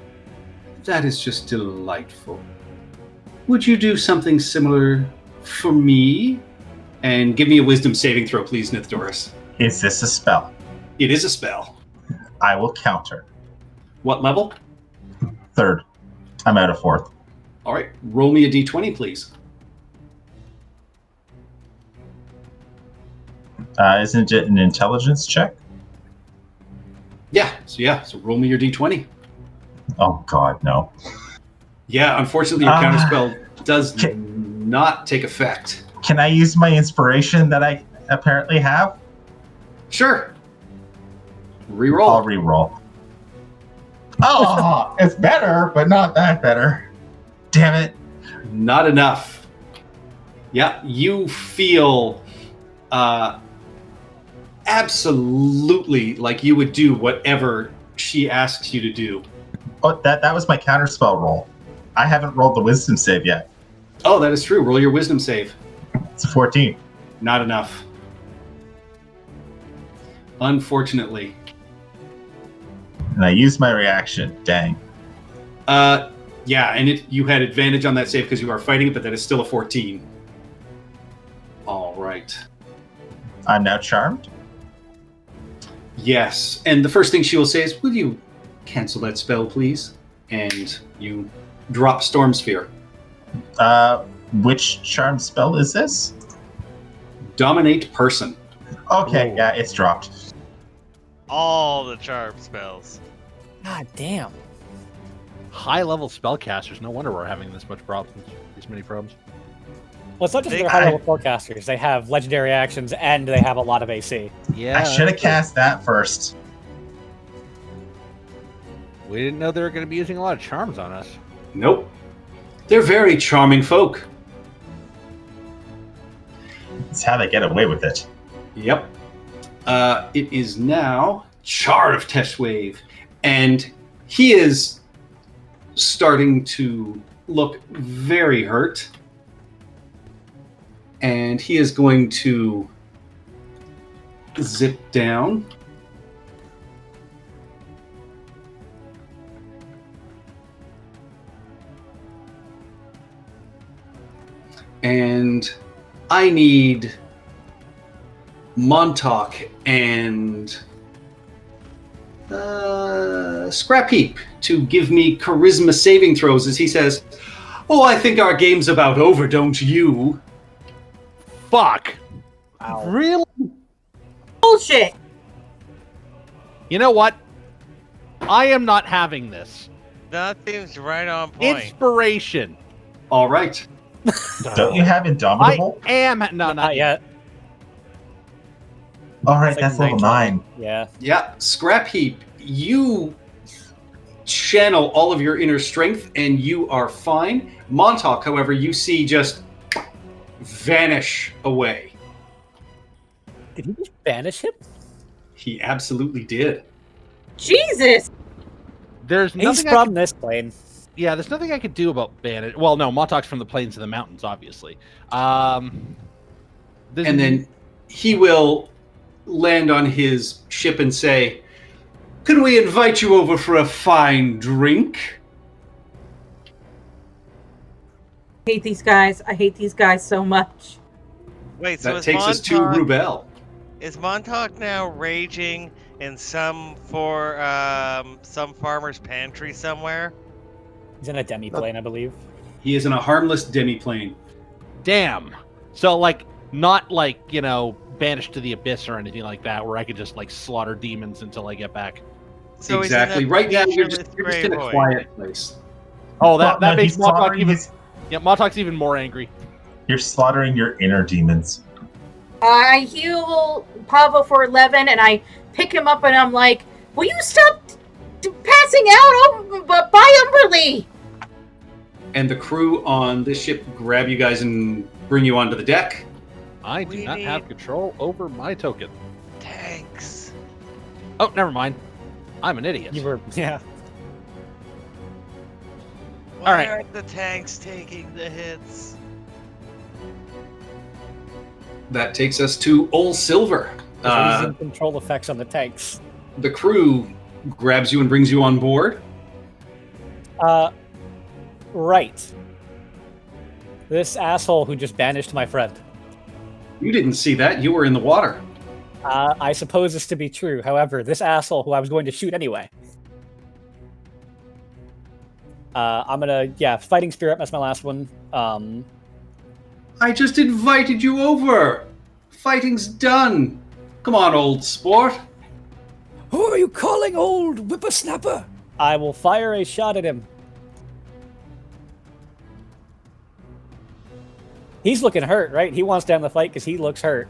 that is just delightful. Would you do something similar for me?" And give me a wisdom saving throw, please, Nithdoris. Is this a spell? It is a spell. I will counter. What level? 3rd. I'm out of 4th. All right, roll me a d20, please. Isn't it an intelligence check? Yeah, so roll me your d20. Oh God, no. Yeah, unfortunately, your counterspell does not take effect. Can I use my inspiration that I apparently have? Sure. Reroll. I'll re-roll. Oh, it's better, but not that better. Damn it. Not enough. Yeah, you feel absolutely like you would do whatever she asks you to do. Oh, that was my counterspell roll. I haven't rolled the wisdom save yet. Oh, that is true. Roll your wisdom save. It's 14. Not enough. Unfortunately. And I used my reaction. Dang. Yeah, and you had advantage on that save because you are fighting it, but that is still a 14. All right. I'm now charmed. Yes, and the first thing she will say is, "Will you cancel that spell, please?" And you drop Storm Sphere. Which charm spell is this? Dominate person. Okay, Oh. yeah, it's dropped. all the charm spells. God damn. High-level spellcasters. No wonder we're having this much problems. These many problems. Well, it's not just They- their high-level forecasters. They have legendary actions, and they have a lot of AC. Yeah. I should have cast that first. We didn't know they were going to be using a lot of charms on us. Nope. They're very charming folk. That's how they get away with it. Yep. It is now Chard of Teshwave, and he is starting to look very hurt. And he is going to zip down. And I need Montauk and Scrap Heap to give me charisma saving throws as he says, "Oh, I think our game's about over, don't you?" Fuck. Wow. Really? Bullshit. You know what? I am not having this. That seems right on point. Inspiration. All right. Don't you have I Indomitable? am no, Not yet. All right, It's like that's level 19. 9. Yeah. Yeah, Scrap Heap, you channel all of your inner strength and you are fine. Montauk, however, you see just vanish away. Did he just banish him? He absolutely did. Jesus. There's He's nothing. from this plane. Yeah, there's nothing I could do about Bandit. Well, no, Montauk's from the plains of the mountains, obviously. There's And then he will land on his ship and say, "Can we invite you over for a fine drink?" I hate these guys. I hate these guys so much. Wait, so That is takes us to Montauk, Rubel. is Montauk now raging in some farmer's pantry somewhere? He's in a demi-plane, I believe. He is in a harmless demiplane. damn. So like, not like banished to the abyss or anything like that, where I could just like slaughter demons until I get back. So he's in a Exactly. Right now, you're just featureless in a gray void. quiet place. Oh, that No, makes he's Montauk slaughtering even. his- Yeah, Montauk's even more angry. You're slaughtering your inner demons. I heal Pavo for 11, and I pick him up, and I'm like, "Will you stop passing out by Umberly?" And the crew on this ship grab you guys and bring you onto the deck. I do We not have need- control over my token. Tanks. Oh, never mind. I'm an idiot. You were, yeah. Why All right. aren't the tanks taking the hits? That takes us to Ol Silver. He's using control effects on the tanks. The crew grabs you and brings you on board. Right. This asshole who just banished my friend. You didn't see that. You were in the water. I suppose this to be true. However, this asshole who I was going to shoot anyway. I'm gonna, Fighting Spirit, that's my last one. I just invited you over. Fighting's done. Come on, old sport. Who are you calling old whippersnapper? I will fire a shot at him. He's looking hurt, right? He wants to end the fight because he looks hurt.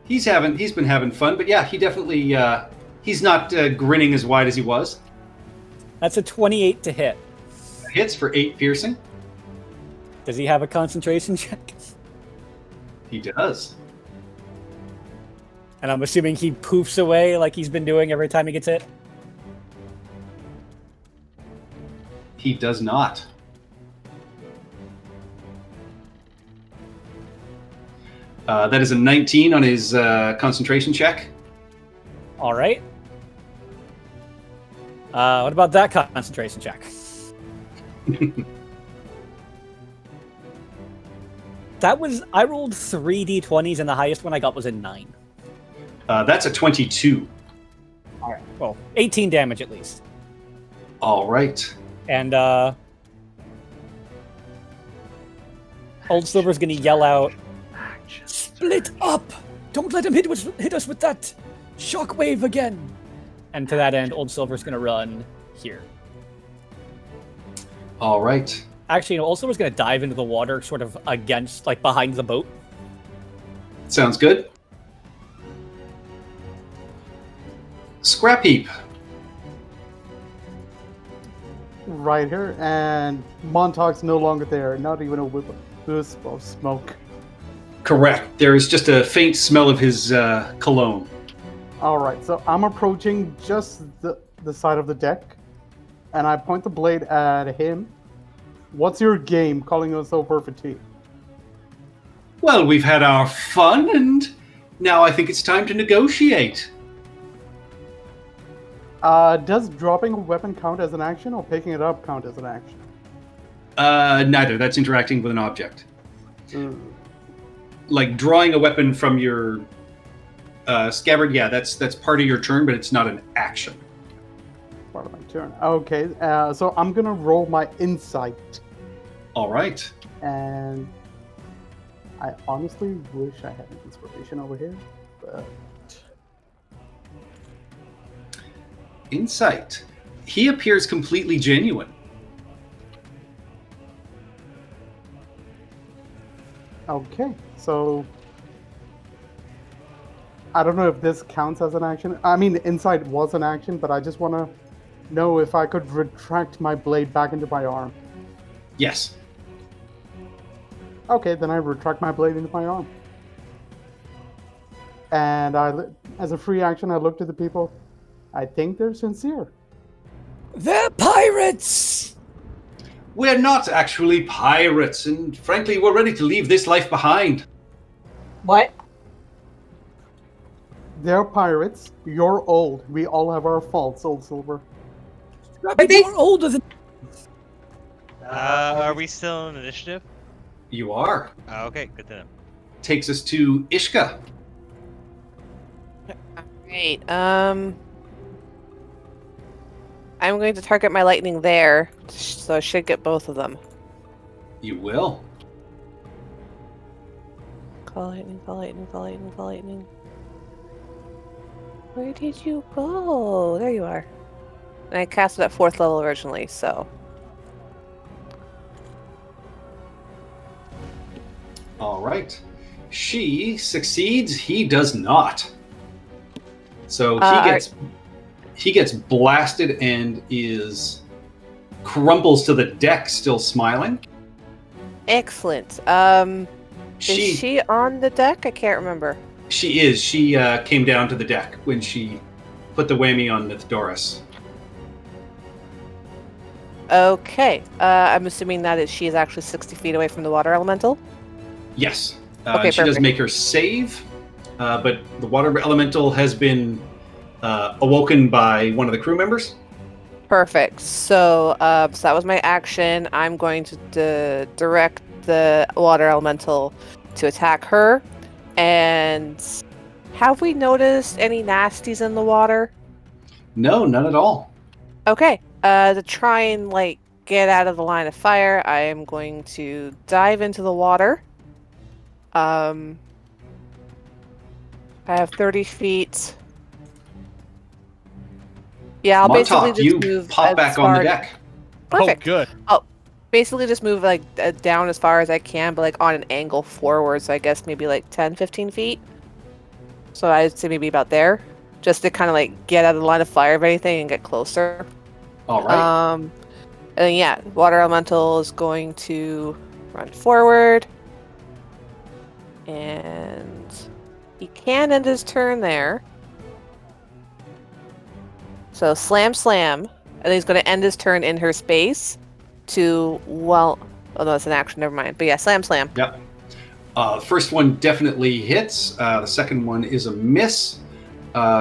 He's been having fun, but yeah, he definitely he's not grinning as wide as he was. That's a 28 to hit. Hits for 8 piercing. Does he have a concentration check? He does. And I'm assuming he poofs away like he's been doing every time he gets hit. He does not. That is a 19 on his concentration check. All right. What about that concentration check? I rolled 3 d20s and the highest one I got was a 9. That's a 22. All right. Well, 18 damage at least. All right. And Old Silver's gonna yell out, Split up! Don't let him hit us with that Shockwave again. And to that end, Old Silver's going to run here. All right. Actually, Old Silver's going to dive into the water, sort of against, like behind the boat. Sounds good. Scrap Heap. Right here, and Montauk's no longer there. Not even a wisp of smoke. Correct. There is just a faint smell of his cologne. All right, so I'm approaching just the side of the deck, and I point the blade at him. What's your game calling us over for tea? Well, we've had our fun, and now I think it's time to negotiate. Does dropping a weapon count as an action, or picking it up count as an action? Neither. That's interacting with an object. Like drawing a weapon from your scabbard, yeah, that's part of your turn, but it's not an action. Part of my turn. Okay, so I'm gonna roll my insight, All right. and I honestly wish I had an inspiration over here, but Insight. He appears completely genuine. okay. So I don't know if this counts as an action. I mean, insight was an action, but I just want to know if I could retract my blade back into my arm. Yes. Okay, then I retract my blade into my arm. And as a free action, I looked at the people. I think they're sincere. They're pirates! We're not actually pirates, and frankly, we're ready to leave this life behind. What? They're pirates. You're old. We all have our faults, Old Silver. But they- you're older than... Are we still in initiative? You are. Okay, good to know. Takes us to Ishka. Right. I'm going to target my lightning there, so I should get both of them. You will. Call lightning, call lightning, call lightning, call lightning. Where did you go? There you are. And I cast it at 4th level originally, so. All right. She succeeds. He does not. So he gets blasted and crumples to the deck, still smiling. Excellent. Is she on the deck? I can't remember. She is. She came down to the deck when she put the whammy on Mythodoros. Okay. I'm assuming that she is actually 60 feet away from the water elemental. Yes. Okay, she does perfect. make her save, but the water elemental has been awoken by one of the crew members. Perfect. So, so that was my action. I'm going to direct the water elemental to attack her. And have we noticed any nasties in the water? No, none at all. Okay. To try and get out of the line of fire, I am going to dive into the water. I have 30 feet. Yeah, I'll basically Montauk, just you move pop as back on far- the deck. Perfect. Oh, good. Basically just move down as far as I can, but on an angle forward, so I guess maybe 10, 15 feet. So I'd say maybe about there, just to kind of get out of the line of fire of anything and get closer. All right. And then, yeah, water elemental is going to run forward, and he can end his turn there. So slam, and then he's going to end his turn in her space. Oh no, it's an action. Never mind. But yeah, slam. Yep. First one definitely hits. The second one is a miss.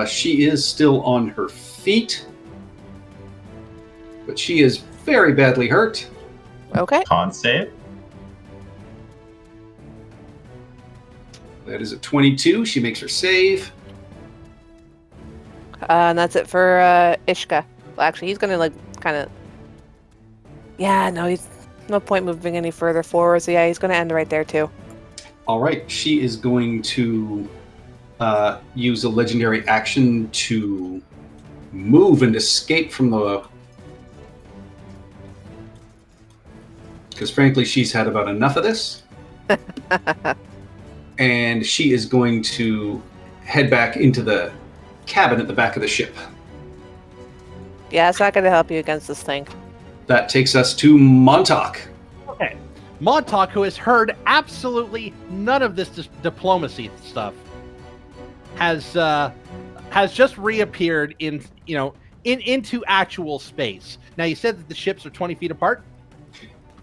She is still on her feet, but she is very badly hurt. Okay. Con save. That is a 22. She makes her save. And that's it for Ishka. Well, actually, he's gonna kind of. Yeah, no, he's no point moving any further forward. So yeah, he's gonna end right there too. All right. She is going to use a legendary action to move and escape from the... Because frankly, she's had about enough of this. And she is going to head back into the cabin at the back of the ship. Yeah, it's not going to help you against this thing. That takes us to Montauk. Okay. Montauk, who has heard absolutely none of this diplomacy stuff, has just reappeared into actual space. Now, you said that the ships are 20 feet apart?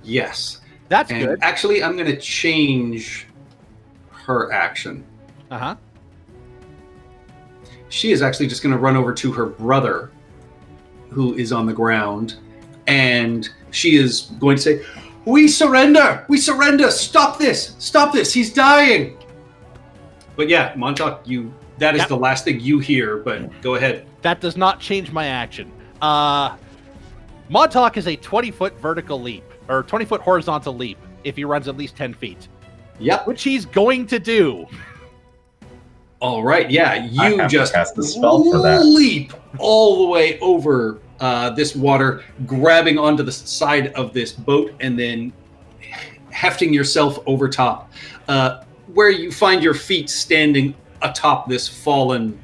Yes. That's And good. actually, I'm going to change her action. Uh-huh. She is actually just going to run over to her brother, who is on the ground, and she is going to say, "We surrender! We surrender! Stop this! Stop this! He's dying!" But yeah, Montauk, that is Yep. the last thing you hear, but go ahead. That does not change my action. Montauk is a 20-foot vertical leap, or 20-foot horizontal leap, if he runs at least 10 feet, Yep. which he's going to do. All right, yeah, I you have to just cast a spell for that. leap all the way over this water, grabbing onto the side of this boat, and then hefting yourself over top, where you find your feet standing atop this fallen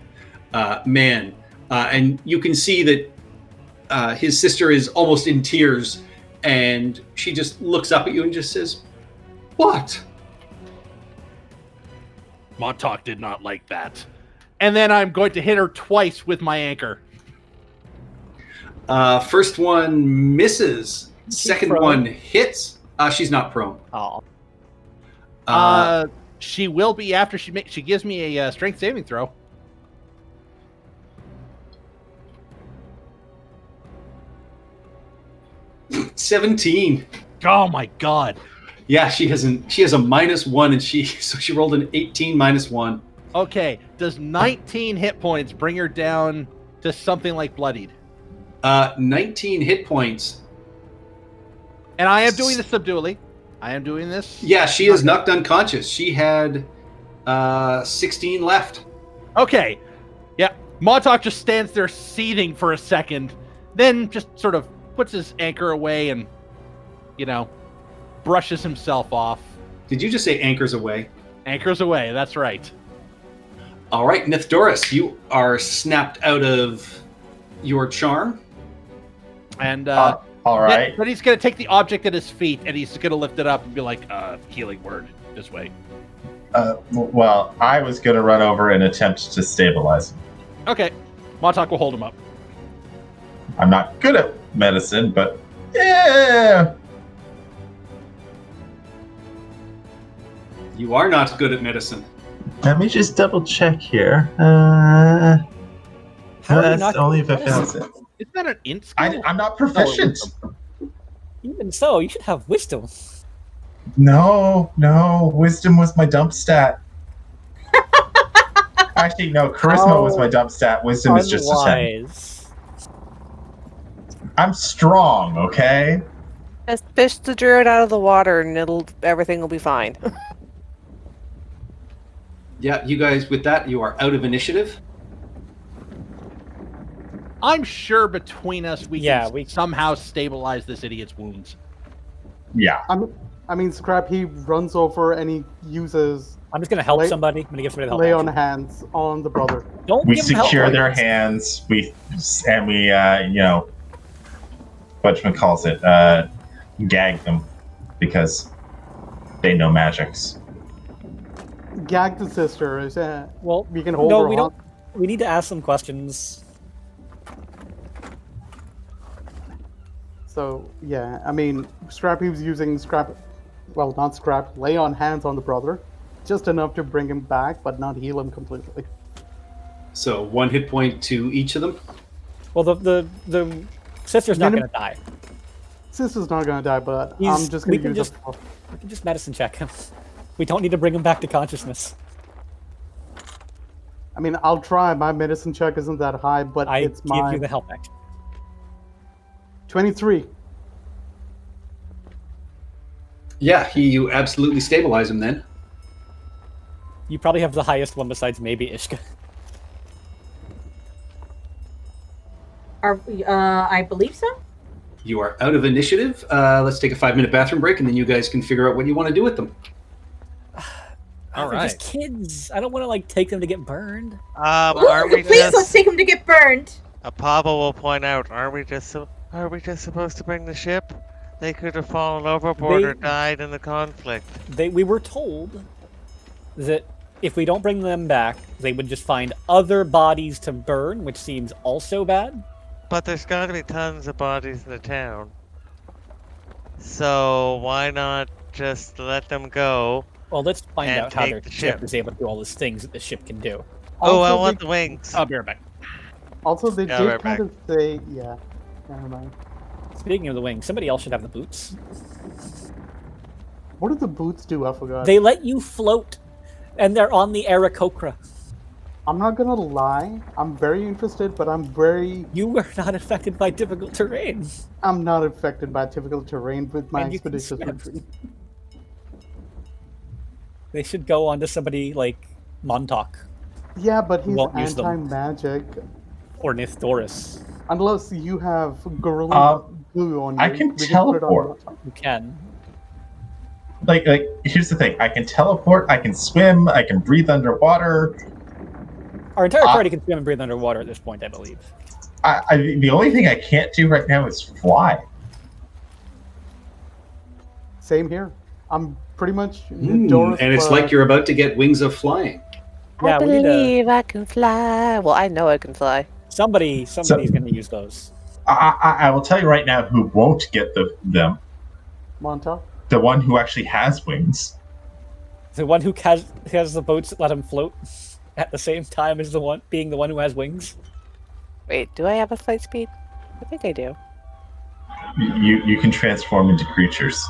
man. And you can see that his sister is almost in tears, and she just looks up at you and just says, "What?" Montauk did not like that. And then I'm going to hit her twice with my anchor. First one misses. Second prone? one hits. She's not prone. Oh, She will be after she gives me a strength saving throw. Uh, 17. Oh my god. Yeah, she has a -1, and she rolled an 18 -1. Okay, does 19 hit points bring her down to something like bloodied? 19 hit points. And I am doing this subdually. I am doing this. Yeah, she is knocked unconscious. She had 16 left. Okay. Yeah. Montauk just stands there seething for a second, then just sort of puts his anchor away and, brushes himself off. Did you just say anchors away? Anchors away, that's right. All right, Nithdoris, you are snapped out of your charm. And All right. then he's going to take the object at his feet and he's going to lift it up and be like, healing word this way. Well, I was going to run over and attempt to stabilize him. Okay. Montauk will hold him up. I'm not good at medicine, but yeah. You are not good at medicine. Let me just double check here. How are you That's not only if good it at fails it. Isn't that an int skill? I'm not proficient. even so, you should have wisdom. No, wisdom was my dump stat. Actually, no, charisma was my dump stat. Wisdom is just a 10. Unwise. I'm strong, okay? Just fish the druid out of the water and everything will be fine. Yeah, you guys, with that, you are out of initiative. I'm sure between us we Yeah, can we- somehow stabilize this idiot's wounds. Yeah. I mean, Scrap, he runs over and he uses I'm just gonna help Lay- somebody. I'm gonna give somebody the help. lay on action. hands on the brother. Don't We give them help secure their points. hands. We calls it, gag them because they know magics. Gag the sister. Is Well, we can hold no, her we on. don't. We need to ask some questions. So yeah, I mean, Scrappy was using not Scrap, lay on hands on the brother, just enough to bring him back, but not heal him completely. So 1 hit point to each of them. Well, the sister's not Minim- gonna die. Sister's not gonna die, but He's- I'm just we gonna can use just- a. We can just medicine check him. We don't need to bring him back to consciousness. I mean, I'll try. My medicine check isn't that high, but I it's give my you the help action. 23. Yeah, you absolutely stabilize him then. You probably have the highest one besides maybe Ishka. I believe so. You are out of initiative. Let's take a 5-minute bathroom break, and then you guys can figure out what you want to do with them. All They're right. just kids. I don't want to like take them to get burned. Aren't we Please let's just? take him to get burned. Pablo will point out. Aren't we just supposed to bring the ship? They could have fallen overboard or They- died in the conflict. We were told that if we don't bring them back, they would just find other bodies to burn, which seems also bad. But there's got to be tons of bodies in the town. So why not just let them go? Well, let's find And out how take their the ship ship. is able to do all these things that the ship can do. Oh, I Also, want they- the wings. I'll be right back. Also, they Yeah, did right kind of say, yeah. Never mind. Speaking of the wings, somebody else should have the boots. What did the boots do? I forgot. They let you float, and they're on the Aarakocra. I'm not gonna lie. I'm very interested, but You are not affected by difficult terrain. I'm not affected by typical terrain with my And you can expeditious swim. retreat. They should go on to somebody like Montauk Yeah, but he's Won't use them. anti-magic. or Nithdoris. Unless you have gorilla glue on you. I can we put it on teleport. your- You can. Like, here's the thing. I can teleport, I can swim, I can breathe underwater. Our entire party can swim and breathe underwater at this point, I believe. The only thing I can't do right now is fly. Same here. I'm pretty much And Doris, it's like you're about to get wings of flying. Yeah, I we need to. believe I can fly. Well, I know I can fly. Somebody's going to use those. I will tell you right now who won't get them. Montauk. The one who actually has wings. The one who has the boats that let him float at the same time as the one who has wings. Wait, do I have a flight speed? I think I do. You can transform into creatures.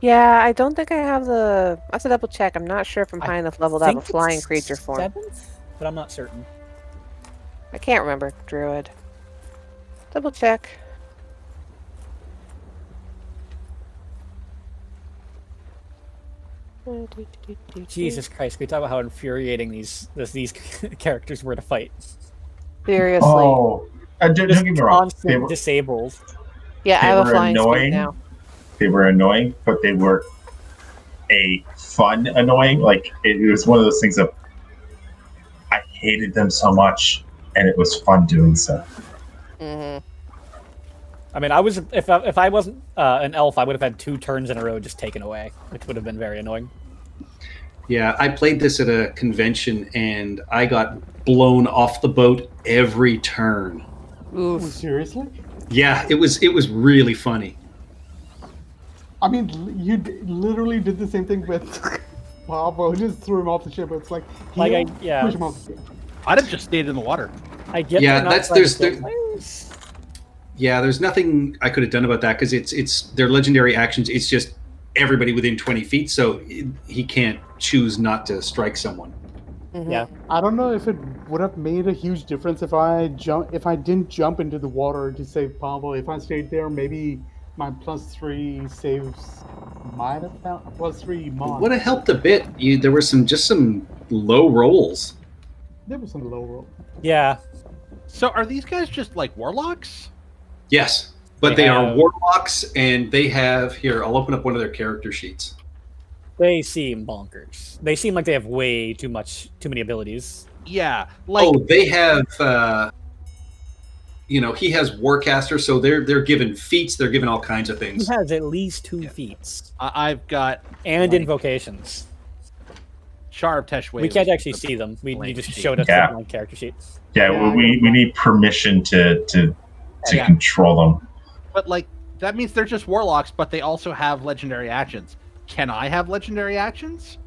Yeah, I don't think I have the. I have to double check. I'm not sure if I'm I high enough level to have a think flying it's creature form. 7th, but I'm not certain. I can't remember. Druid. Double check. Jesus Christ, can we talk about how infuriating these characters were to fight? Seriously. Oh, don't get me wrong. Constant disabled. Yeah, I they have a were flying speed annoying. now. They were annoying, but they were a fun annoying. Like it was one of those things of I hated them so much, and it was fun doing so. Mm-hmm. I mean, if I wasn't an elf, I would have had 2 turns in a row just taken away, which would have been very annoying. Yeah, I played this at a convention, and I got blown off the boat every turn. Oh, Oof. seriously? Yeah, it was really funny. I mean, you literally did the same thing with Pablo. Just threw him off the ship. It's like, Like, heal, yeah. push him off the ship. I'd have just stayed in the water. I get Yeah, they're not that's- trying to there's- kill players. Yeah, there's nothing I could have done about that because it's their legendary actions. It's just everybody within 20 feet, so he can't choose not to strike someone. Mhm. Yeah. I don't know if it would have made a huge difference if I didn't jump into the water to save Pablo. If I stayed there, maybe my +3 saves might have found +3 mod. Would have helped a bit. There were some low rolls. There was some low roll. Yeah, So are these guys just like warlocks? Yes, but They they are have- warlocks, and they have here. I'll open up one of their character sheets. they seem bonkers. They seem like they have way too many abilities. Yeah, like Oh, they have. He has Warcaster, so they're given feats. They're given all kinds of He things. has at least 2 feats I've got and Like- invocations. Sharp Tesh We can't actually see them. You blank just sheet. showed us Yeah. the blank character sheet. Yeah, Yeah, we need permission to Yeah. control them. But like that means they're just warlocks, but they also have legendary actions. Can I have legendary actions?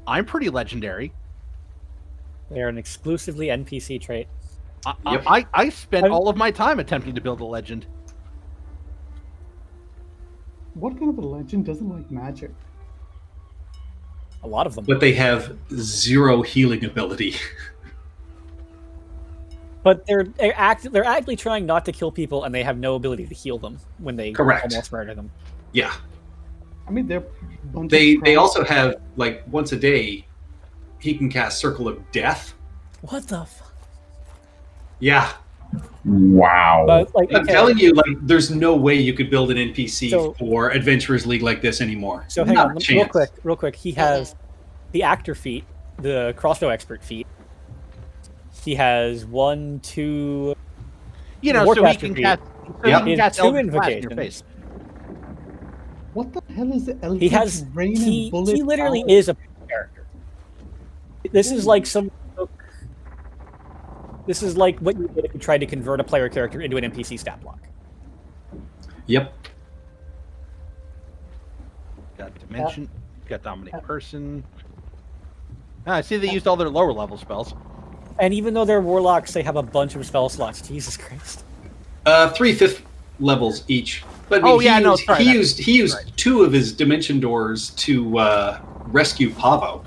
I'm pretty legendary. They are an exclusively NPC trait. Yep. I spent I'm- all of my time attempting to build a legend. What kind of a legend doesn't like magic? A lot of them. But they have 0 healing ability. But they're actively trying not to kill people, and they have no ability to heal them when they Correct. almost murder them. Yeah. I mean, they're a bunch They of crap. also have like once a day he can cast Circle of Death. What the fuck? Yeah, Wow. But like, I'm okay, telling you, like, there's no way you could build an NPC So- for Adventurers League like this anymore. so hang Not on, a real chance. quick. He has the actor feat, the crossbow expert feat. He has 1, 2. You know, War so he caster can feat. cast. So Yep. he He can has cast 2 Eldritch Blast in your invocations. face. What the hell is the Eldritch He has Rain he and Bullet? he literally Power? is a character. This is like some. This is like what you did if you tried to convert a player character into an NPC stat block. Yep. Got Dimension. Got Dominate Person. I see they used all their lower level spells. And even though they're warlocks, they have a bunch of spell slots. Jesus Christ! 3 5th levels each. But I mean, Oh, yeah, no, sorry, he that's- used right. 2 of his Dimension Doors to rescue Pavo.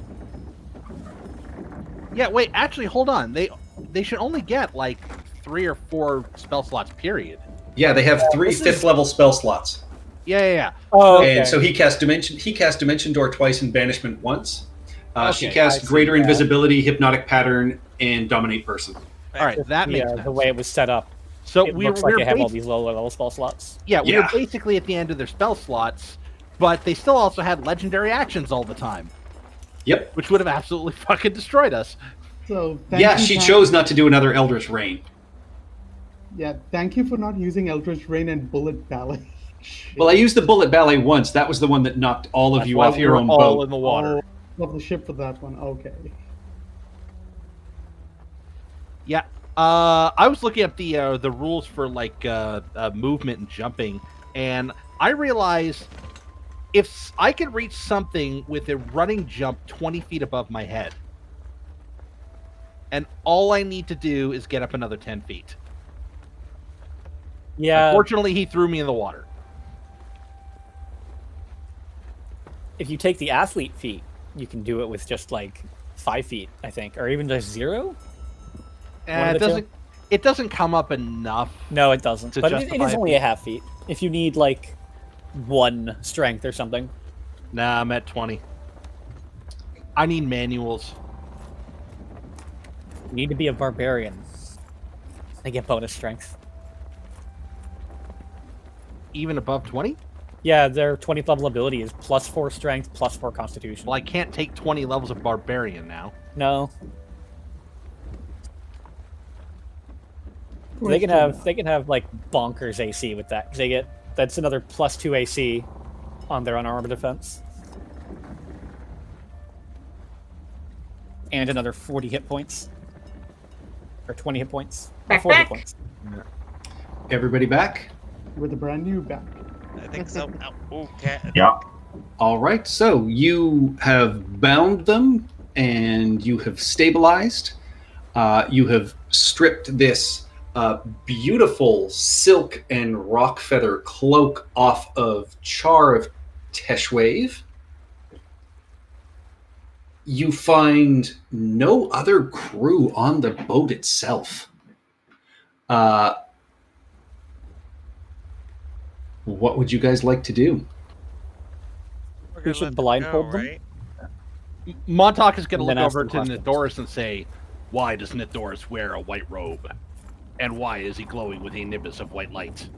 Yeah, wait, actually, hold on. They should only get like 3 or 4 spell slots, period. Yeah, they have 3 this 5th is- level spell slots. Yeah. Oh, okay. And so he cast Dimension Door twice and Banishment once. She Okay, cast I see, Greater yeah. Invisibility, Hypnotic Pattern, and Dominate Person. All right, that makes sense. The way it was set up, So it we're looks like they have all basi- these lower level spell slots. yeah, we Yeah. were basically at the end of their spell slots, but they still also had legendary actions all the time, Yep. which would have absolutely fucking destroyed us. So Yeah, you, she Pat. chose not to do another Eldritch Rain. Yeah, thank you for not using Eldritch Rain and Bullet Ballet. Well, I used the Bullet Ballet once. That was the one that knocked all of That's you why off we your were own all boat. in the water. Love the ship for that one. Okay. Yeah. I was looking up the rules for like movement and jumping, and I realized if I could reach something with a running jump 20 feet above my head, and all I need to do is get up another 10 feet. Yeah, Unfortunately, he threw me in the water. if you take the athlete feat, you can do it with just like 5 feet, I think, or even just 0. And of the two? it doesn't come up enough. No, it doesn't. To But it justify is it. only a half feet. If you need like 1 strength or something. Nah, I'm at 20. I need manuals. You need to be a barbarian. They get bonus strength. Even above 20? Yeah, their 20th level ability is +4 strength, +4 constitution. Well, I can't take 20 levels of barbarian now. No. They can have like bonkers AC with that. 'Cause they get that's another +2 AC on their unarmored defense. And another 40 hit points. Or 20 hit points. Or 40 hit points. Everybody back? With a brand new back. I think so. Ow, okay. Yeah. All right. So you have bound them and you have stabilized. You have stripped this beautiful silk and rock feather cloak off of Char of Teshwave. You find no other crew on the boat itself. What would you guys like to do? We're We gonna should let them blindfold go, them? right? Montauk is going to And then look ask over them to questions. Nidoris and say, "Why does Nidoris wear a white robe? And why is he glowing with a nimbus of white light?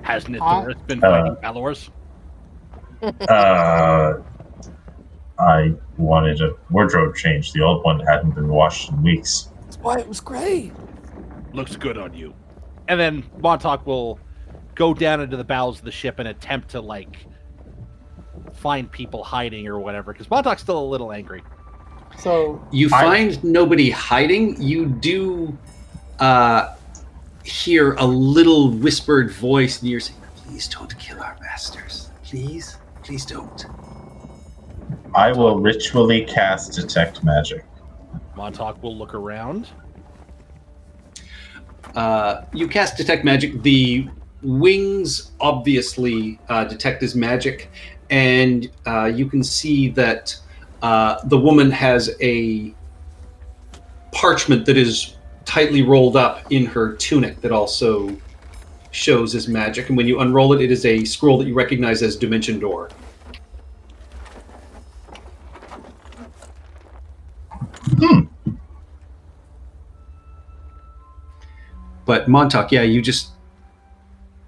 Has Nidoris been fighting Valors?" I wanted a wardrobe change. The old one hadn't been washed in weeks. That's why it was gray. Looks good on you. And then Montauk will go down into the bowels of the ship and attempt to like find people hiding or whatever, because Montauk's still a little angry. So You find nobody hiding. You do hear a little whispered voice near saying, "Please don't kill our masters. Please, please don't." I will ritually cast Detect Magic. Montauk will look around. You cast Detect Magic. The wings obviously detect as magic, and you can see that the woman has a parchment that is tightly rolled up in her tunic that also shows as magic. And when you unroll it, it is a scroll that you recognize as Dimension Door. But Montauk, yeah, you just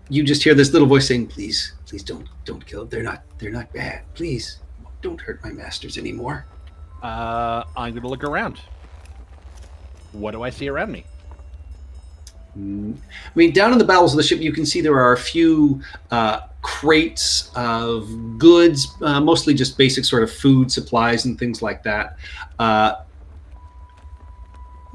hear this little voice saying, "Please, please don't kill them. They're not bad. Please don't hurt my masters anymore." I'm going to look around. What do I see around me? I mean, down in the bowels of the ship, you can see there are a few crates of goods, mostly just basic sort of food supplies and things like that.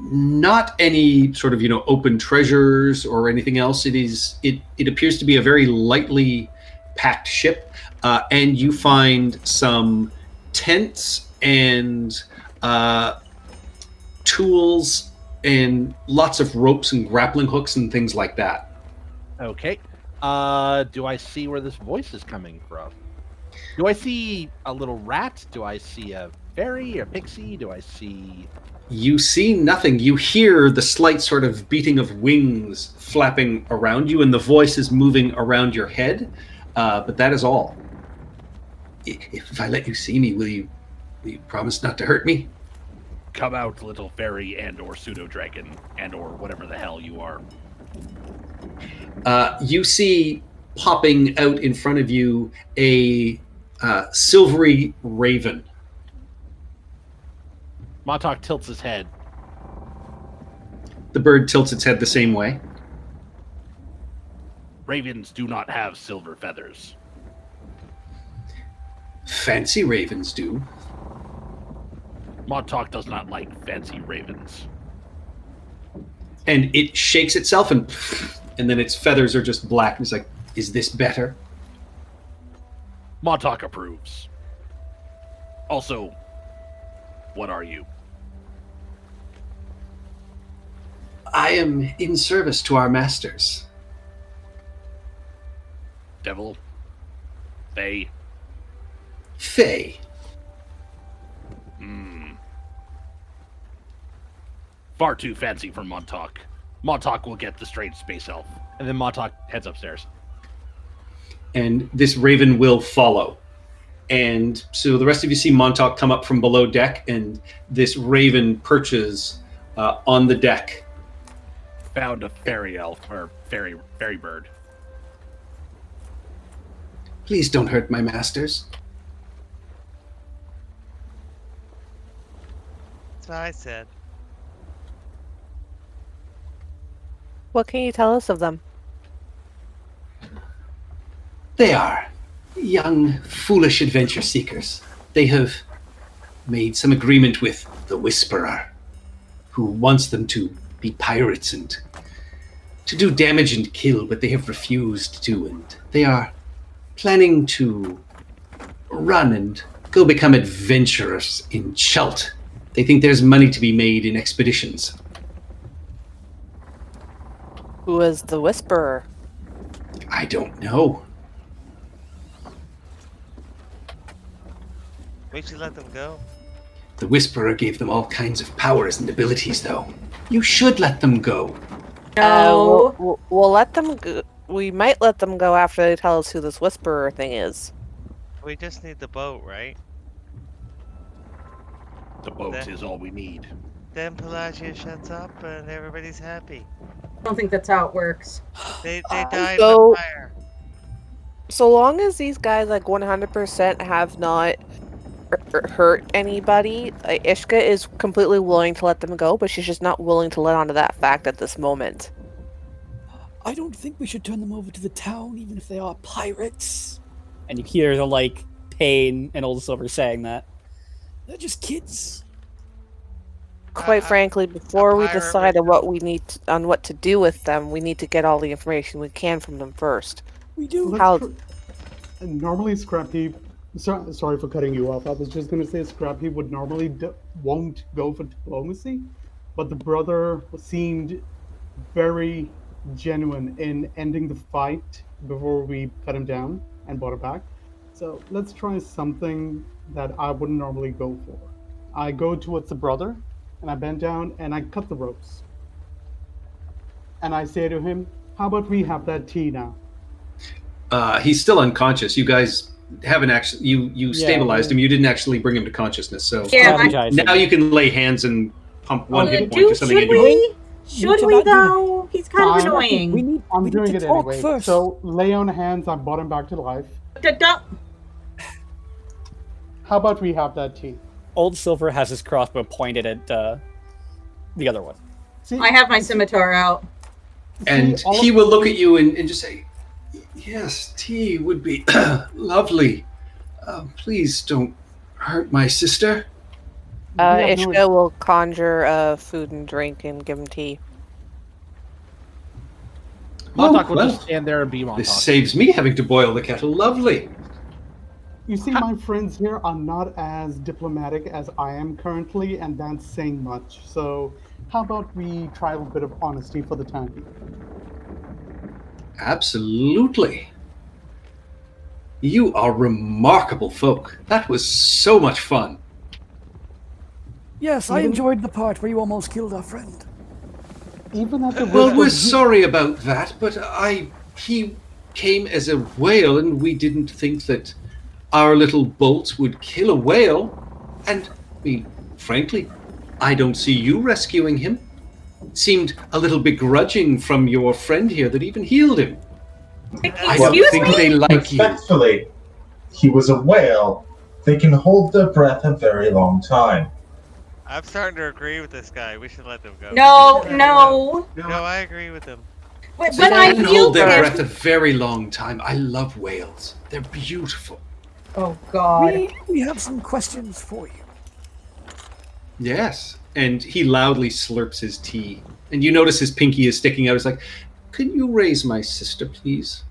Not any sort of open treasures or anything else. It appears to be a very lightly packed ship, and you find some tents and tools and lots of ropes and grappling hooks and things like that. Okay. Do I see where this voice is coming from? Do I see a little rat? Do I see a fairy, a pixie? Do I see... You see nothing. You hear the slight sort of beating of wings flapping around you, and the voice is moving around your head, but that is all. If I let you see me, will you promise not to hurt me? Come out, little fairy and or pseudo-dragon and or whatever the hell you are. You see popping out in front of you a silvery raven. Montauk tilts his head. The bird tilts its head the same way. Ravens do not have silver feathers. Fancy ravens do. Montauk does not like fancy ravens. And it shakes itself, and then its feathers are just black. It's like, is this better? Montauk approves. Also, what are you? I am in service to our masters. Devil? Fae? Fae. Far too fancy for Montauk. Montauk will get the strange space elf. And then Montauk heads upstairs. And this raven will follow. And so the rest of you see Montauk come up from below deck, and this raven perches on the deck. Found a fairy elf, or fairy bird. Please don't hurt my masters. That's what I said. What can you tell us of them? They are young, foolish adventure seekers. They have made some agreement with the Whisperer, who wants them to be pirates and to do damage and kill, but they have refused to, and they are planning to run and go become adventurers in Chult. They think there's money to be made in expeditions. Who is the Whisperer? I don't know. We should let them go. The Whisperer gave them all kinds of powers and abilities, though. You should let them go. No. We'll let them go. We might let them go after they tell us who this Whisperer thing is. We just need the boat, right? The boat is all we need. Then Pelagia shuts up and everybody's happy. I don't think that's how it works. They died so- with fire. So long as these guys 100% have not hurt anybody, Ishka is completely willing to let them go, but she's just not willing to let on to that fact at this moment. I don't think we should turn them over to the town, even if they are pirates. And you hear the pain in Old Silver saying that. They're just kids. Quite frankly, before we pirate decide on what to do with them, we need to get all the information we can from them first. We do. Let's How- normally Scrappy, sorry for cutting you off. I was just going to say Scrappy would normally won't go for diplomacy, but the brother seemed very genuine in ending the fight before we cut him down and brought it back. So let's try something that I wouldn't normally go for. I go towards the brother, and I bend down and I cut the ropes. And I say to him, how about we have that tea now? He's still unconscious. You guys haven't actually, you stabilized him. You didn't actually bring him to consciousness. So Yeah, now you can lay hands and pump one hit point or something should into him. we? Should we though? He's He's kind of Fine. annoying. We I'm need doing to it talk anyway. first. So lay on hands. I brought him back to life. Don't. How about we have that tea? Old Silver has his crossbow pointed at the other one. See, I have my scimitar out. And all he of- will look at you and just say, "Yes, tea would be lovely. Please don't hurt my sister." Yeah, no, Ishka will conjure food and drink and give him tea. Montauk will well, just stand there and be Montauk. This saves me having to boil the kettle. Lovely. You see, my friends here are not as diplomatic as I am currently, and that's saying much. So, how about we try a bit of honesty for the time being? Absolutely. You are remarkable folk. That was so much fun. Yes, I enjoyed the part where you almost killed our friend. Even at the Well, risk we're of- sorry about that, but he came as a whale, and we didn't think that our little bolt would kill a whale. And, I mean, frankly, I don't see you rescuing him. Seemed a little begrudging from your friend here that even healed him. I don't Excuse think me? they like you. Respectfully, he was a whale. They can hold their breath a very long time. I'm starting to agree with this guy. We should let them go. No. No, I agree with him. When They I can hold healed their him. breath a very long time. I love whales. They're beautiful. Oh God. We have some questions for you. Yes. And he loudly slurps his tea. And you notice his pinky is sticking out. It's like, "Can you raise my sister, please?"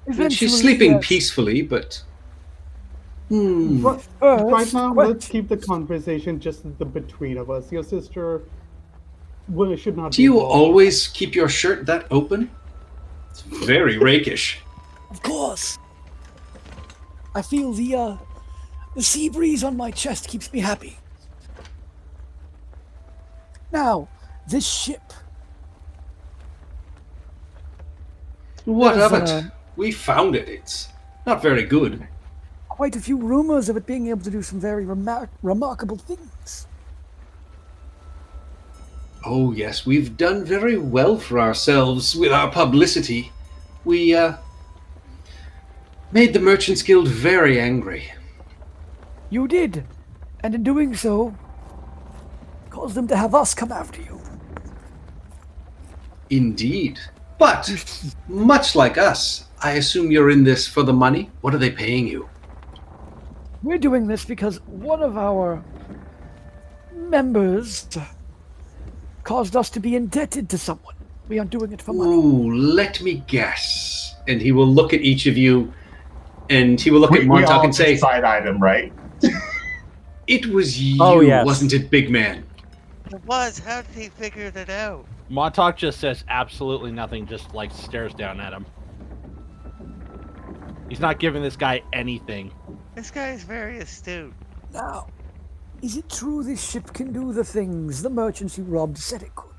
She's Eventually, sleeping yes. peacefully, but... But First, right now, question. let's keep the conversation just the between of us. Your sister should not Do be you involved. always keep your shirt that open? It's very rakish. Of course. I feel the sea breeze on my chest keeps me happy. Now, this ship. What of There's, it? We found it. It's not very good. Quite a few rumors of it being able to do some very remarkable things. Oh, yes, we've done very well for ourselves with our publicity. We, made the Merchants Guild very angry. You did, and in doing so, caused them to have us come after you. Indeed. But, much like us, I assume you're in this for the money? What are they paying you? We're doing this because one of our members caused us to be indebted to someone. We aren't doing it for money. Ooh, let me guess. And he will look at each of you, and he will look at Montauk and say, side-eyed him, right? "It was you, Oh, yes. wasn't it, big man?" It was. How did he figure that out? Montauk just says absolutely nothing, just like stares down at him. He's not giving this guy anything. This guy is very astute. Now, is it true this ship can do the things the merchants you robbed said it could?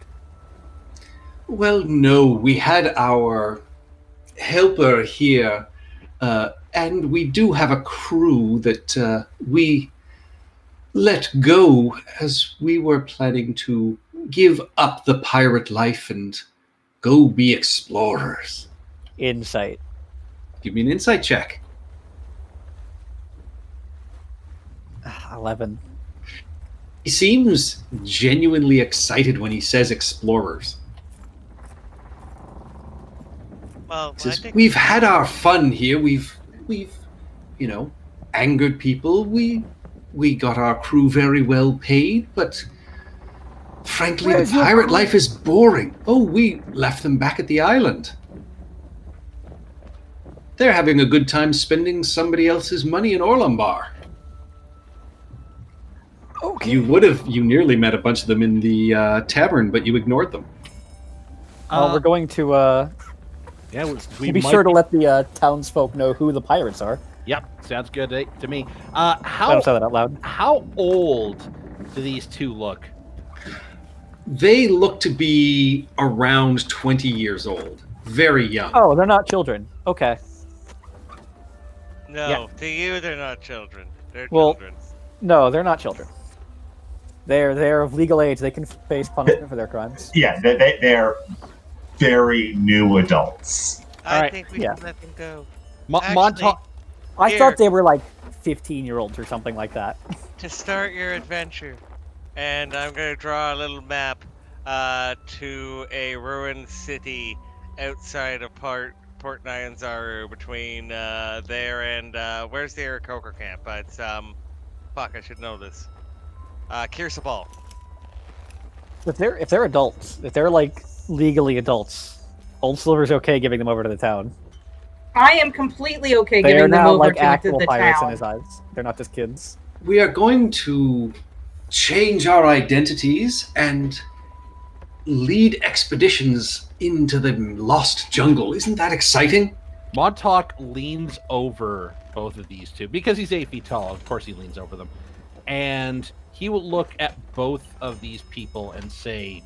Well, no, we had our helper here, and we do have a crew that we let go as we were planning to give up the pirate life and go be explorers. Insight. Give me an insight check. 11. He seems genuinely excited when he says explorers. Well, He I says, think "We've had our fun here. We've angered people. We got our crew very well paid, but frankly, Where's the your pirate crew? life is boring. Oh, we left them back at the island. They're having a good time spending somebody else's money in Orlambar." Okay. You nearly met a bunch of them in the tavern, but you ignored them. Well, we're going to Yeah, we be might sure to let the townsfolk know who the pirates are. Yep, sounds good to me. I don't say that out loud. How old do these two look? They look to be around 20 years old. Very young. Oh, they're not children. Okay. no. To you, they're not children. They're Well- children. No, they're not children. They're of legal age. They can face punishment for their crimes. Yeah, they're very new adults. I Alright, think we yeah. should let them go. Montauk. I Here. thought they were like 15-year-olds or something like that. To start your adventure, and I'm gonna draw a little map to a ruined city outside of Port Nyanzaru, between there and where's the Aarakocra camp? It's fuck, I should know this. Kirsabal. If they're adults, if they're like legally adults, Old Silver's okay giving them over to the town. I am completely okay They are giving them now over like to actual the pirates in town. his eyes. They're not just kids. We are going to change our identities and lead expeditions into the lost jungle. Isn't that exciting? Montauk leans over both of these two because he's 8 feet tall. Of course, he leans over them, and he will look at both of these people and say,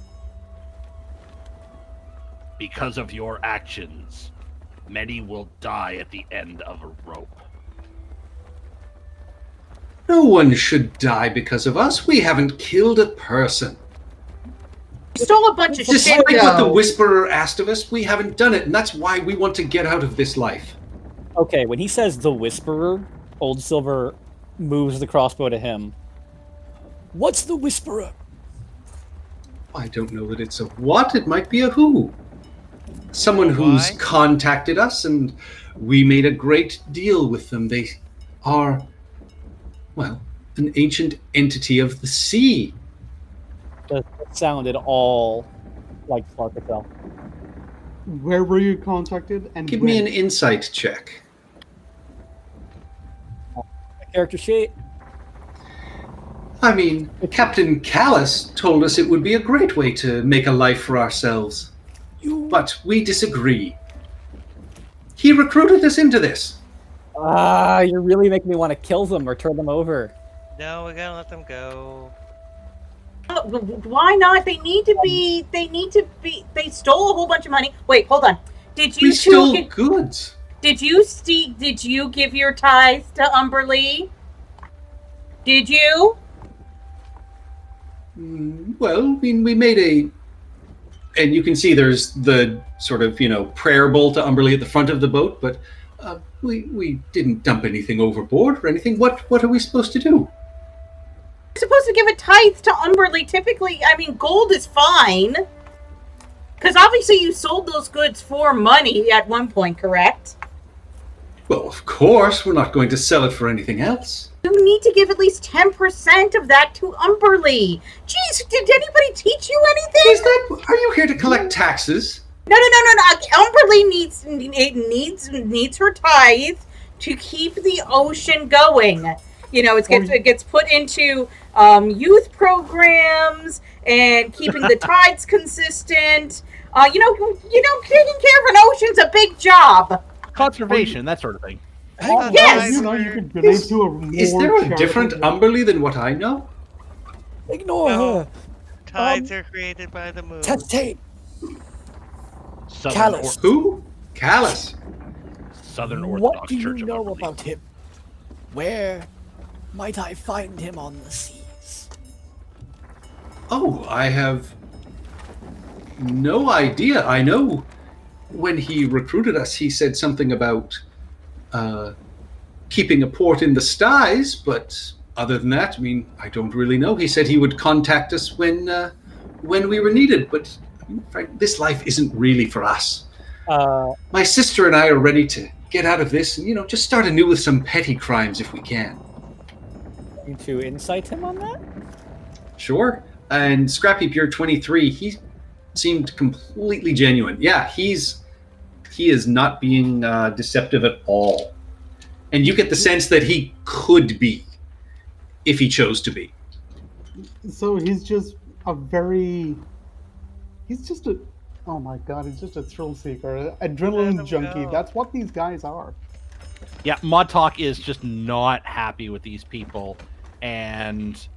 "Because of your actions, many will die at the end of a rope." No one should die because of us. We haven't killed a person. You stole a bunch of shit, Despite what the though. Whisperer asked of us, we haven't done it, and that's why we want to get out of this life. Okay, when he says the Whisperer, Old Silver moves the crossbow to him. What's the Whisperer? I don't know that it's a what, it might be a who. Someone who's Why? contacted us, and we made a great deal with them. They are, well, an ancient entity of the sea. Does it sound at all like Slarkatel? Where were you contacted? And Give when? me an insight check. Character sheet? I mean, Captain Callus told us it would be a great way to make a life for ourselves. But we disagree. He recruited us into this. Ah, you're really making me want to kill them or turn them over. No, we gotta let them go. Why not? They need to be. They stole a whole bunch of money. Wait, hold on. Did you We stole two? goods. Did you give your tithe to Umberlee? Did you? Well, I mean, we made a... And you can see there's the sort of, prayer bowl to Umberlee at the front of the boat, but we didn't dump anything overboard or anything. What are we supposed to do? You're supposed to give a tithe to Umberlee. Typically, I mean, gold is fine. Because obviously you sold those goods for money at one point, correct? Well, of course, we're not going to sell it for anything else. You need to give at least 10% of that to Umberlee. Jeez, did anybody teach you anything? Are you here to collect taxes? No. Umberlee needs her tithe to keep the ocean going. It gets put into youth programs and keeping the tides consistent. Taking care of an ocean's a big job. Conservation, that sort of thing. Yes. You could donate to a more Is there a different charitable- Umberlee than what I know? Ignore No. her. Tides are created by the moon. Tate. Southern, Callus. Who? Callus. Southern What Orthodox do you Church of know Umberlee. about him? Where might I find him on the seas? Oh, I have no idea. I know when he recruited us, he said something about keeping a port in the skies, but other than that, I mean, I don't really know. He said he would contact us when we were needed, but Frank, this life isn't really for us. My sister and I are ready to get out of this and, just start anew with some petty crimes if we can. To incite him on that? Sure. And Scrappy Pure 23, he seemed completely genuine. Yeah, he is not being deceptive at all. And you get the sense that he could be, if he chose to be. So he's just oh my god, he's just a thrill seeker, adrenaline junkie. That's what these guys are. Yeah, Montauk is just not happy with these people, and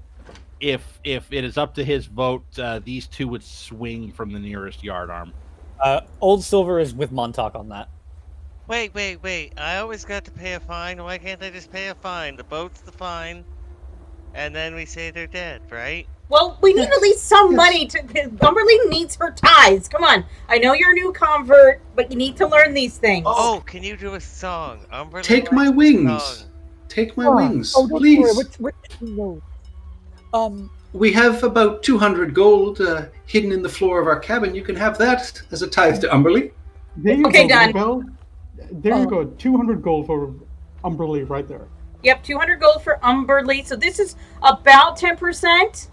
if it is up to his vote, these two would swing from the nearest yardarm. Old Silver is with Montauk on that. Wait. I always got to pay a fine. Why can't I just pay a fine? The boat's the fine. And then we say they're dead, right? Well, we need at least some money to. Umberly needs her ties. Come on. I know you're a new convert, but you need to learn these things. Oh, can you do a song? Umberly Take my likes a wings. song. Take my wings, Oh, don't please. worry. No. We have about 200 gold hidden in the floor of our cabin. You can have that as a tithe to Umberly. There you Okay, go, done. Bell. There you go. 200 gold for Umberly right there. Yep, 200 gold for Umberly. So this is about 10%.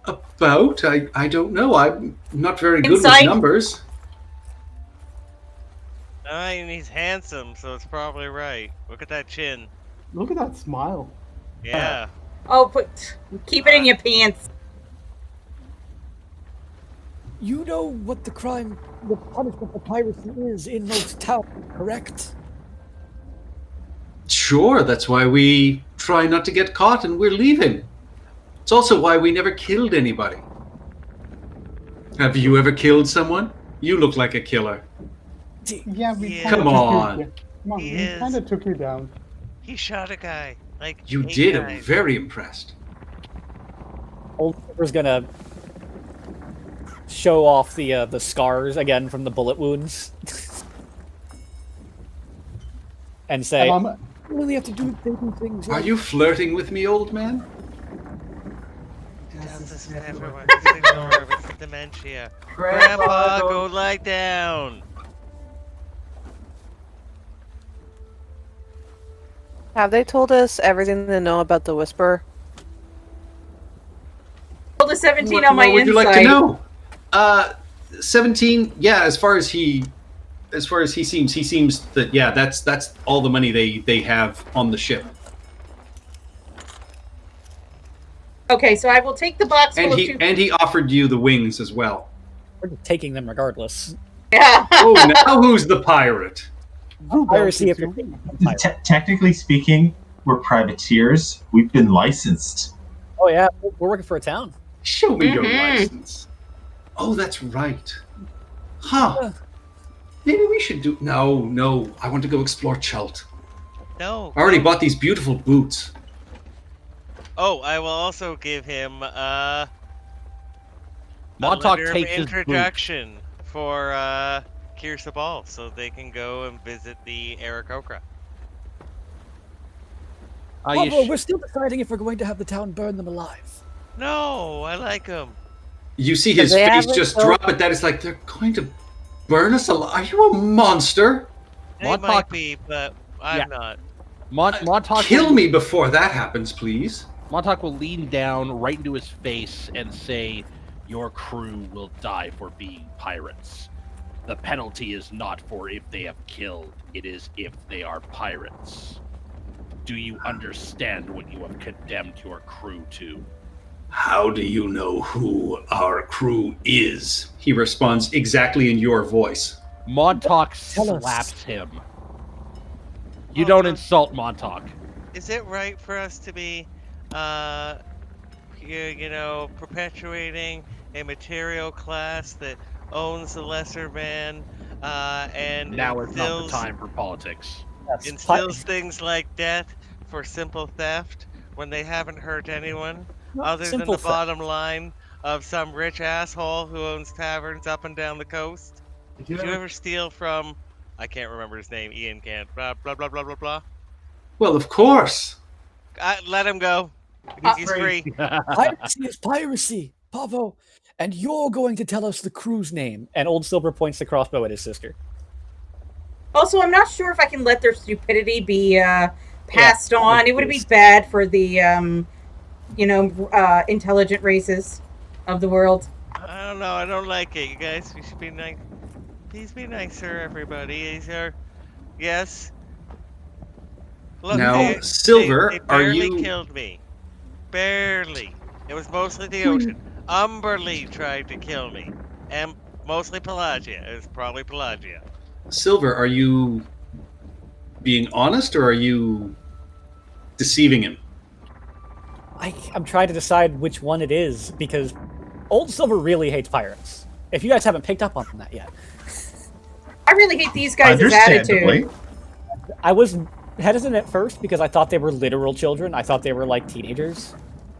About? I don't know. I'm not very good Insight. with numbers. I mean, he's handsome, so it's probably right. Look at that chin. Look at that smile. Yeah. Oh, keep it in your pants. You know what the punishment for piracy is in most towns, correct? Sure, that's why we try not to get caught and we're leaving. It's also why we never killed anybody. Have you ever killed someone? You look like a killer. Yeah, we Yeah. kinda Come took on. You, come on, He we is. kind of took you down. He shot a guy. Like, You 8 did. I'm guys. very impressed. Old Silver's gonna show off the scars again from the bullet wounds, and say, And You really have to do baby things. Are you flirting with me, old man? He does this to everyone. Just ignore him. It's dementia. Grandpa, go lie down. Have they told us everything they know about the Whisperer? Roll a 17 What on my more would insight. you like to know? 17. Yeah, as far as he seems that that's all the money they have on the ship. Okay, so I will take the box full And of he offered you the wings as well. "We're just taking them regardless." Yeah. Oh, now who's the pirate? Piracy if you're Technically speaking, we're privateers. We've been licensed. Oh yeah, we're working for a town. Show me your Mhm. license. Oh, that's right. Huh. Maybe we should do. No. I want to go explore Chult. No. I already bought these beautiful boots. Oh, I will also give him a Montauk letter of takes his boot. introduction for Kirsa Ball, so they can go and visit the Aarakocra. Pablo, we're still deciding if we're going to have the town burn them alive. No, I like him. You see his They face haven't just told- drop at that. It's like they're going to burn us alive. Are you a monster? They Montauk- might be, but I'm Yeah. not. Montauk Kill me before that happens, please. Montauk will lean down right into his face and say, "Your crew will die for being pirates. The penalty is not for if they have killed, it is if they are pirates. Do you understand what you have condemned your crew to?" How do you know who our crew is? He responds exactly in your voice. Montauk Tell us. slaps him. You don't insult Montauk. Is it right for us to be, perpetuating a material class that owns the lesser man, and Now is not the instills- time for politics. Yes, instills things like death for simple theft when they haven't hurt anyone, other than simple the theft. bottom line of some rich asshole who owns taverns up and down the coast? Did you ever steal from, I can't remember his name, Ian can't, blah, blah, blah, blah, blah, blah? Well, of course. Let him go. He's free. Piracy is piracy, Pavo. And you're going to tell us the crew's name. And Old Silver points the crossbow at his sister. Also, I'm not sure if I can let their stupidity be passed on. It would be please. bad for the, intelligent races of the world. I don't know. I don't like it. You guys, we should be nice. Please be nicer, everybody. These are, yes. Look, Now, Silver, they are barely you- killed me. Barely. It was mostly the ocean. Umberly tried to kill me, and mostly Pelagia. It was probably Pelagia. Silver, are you being honest or are you deceiving him? I'm trying to decide which one it is because Old Silver really hates pirates. If you guys haven't picked up on that yet, I really hate these guys' attitude. Understandably. I was hesitant at first because I thought they were literal children. I thought they were like teenagers.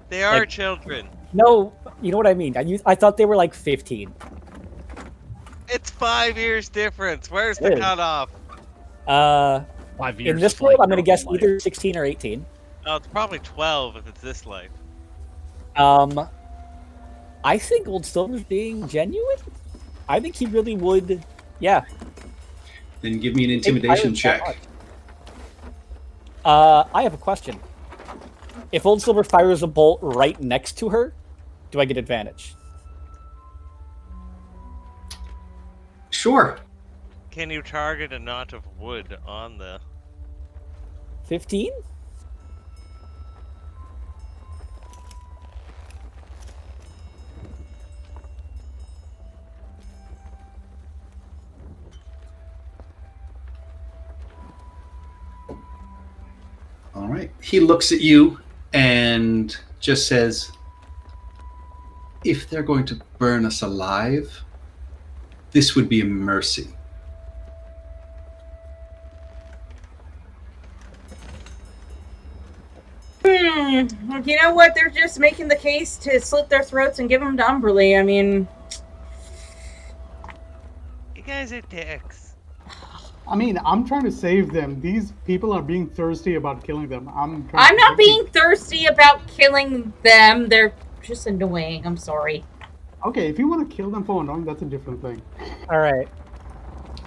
They are Like- children. No, you know what I mean. I thought they were like 15. It's 5 years difference. Where's It the is. cutoff? 5 years. In this is world, like I'm going to guess normal life. either 16 or 18. Oh, it's probably 12 if it's this life. I think Old Silver's being genuine. I think he really would. Yeah. Then give me an hate intimidation pirates that check. much. I have a question. If Old Silver fires a bolt right next to her, do I get advantage? Sure. Can you target a knot of wood on the... 15? All right. He looks at you and just says, if they're going to burn us alive, this would be a mercy. You know what? They're just making the case to slit their throats and give them to Umberly. I mean, You guys are dicks. I mean, I'm trying to save them. These people are being thirsty about killing them. I'm I'm not to being thirsty about killing them. They're just annoying. I'm sorry. Okay, if you want to kill them for annoying, that's a different thing. All right.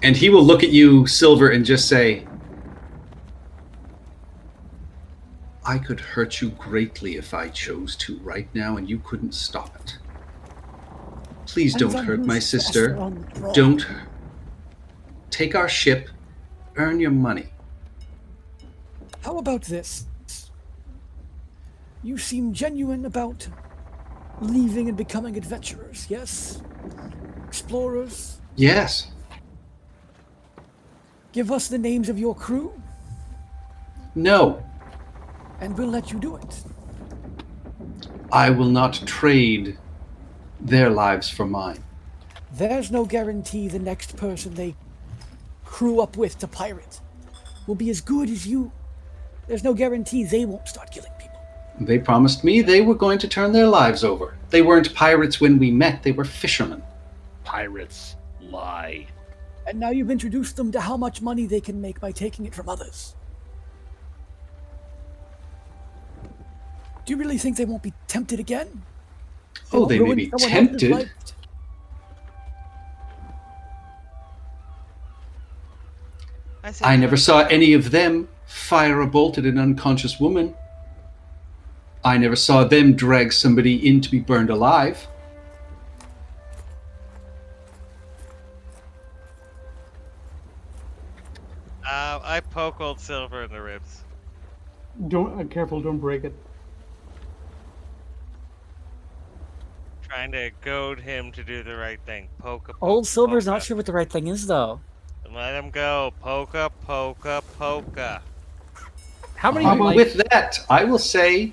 And he will look at you, Silver, and just say, I could hurt you greatly if I chose to right now, and you couldn't stop it. Please don't Hands on hurt my who's sister. faster on the draw. Don't take our ship. Earn your money. How about this? You seem genuine about leaving and becoming adventurers, yes? Explorers? Yes. Give us the names of your crew, No. and we'll let you do it. I will not trade their lives for mine. There's no guarantee the next person they crew up with to pirate will be as good as you. There's no guarantee they won't start killing people. They promised me they were going to turn their lives over. They weren't pirates when we met, they were fishermen. Pirates lie. And now you've introduced them to how much money they can make by taking it from others. Do you really think they won't be tempted again? Oh, won't they may ruin be someone else's tempted. life? I never saw any of them fire a bolt at an unconscious woman. I never saw them drag somebody in to be burned alive. I poke Old Silver in the ribs. Don't careful, don't break it. Trying to goad him to do the right thing. Poke. Old Silver's not sure what the right thing is, though. Let him go. Poka, poka, poka. How many With that, I will say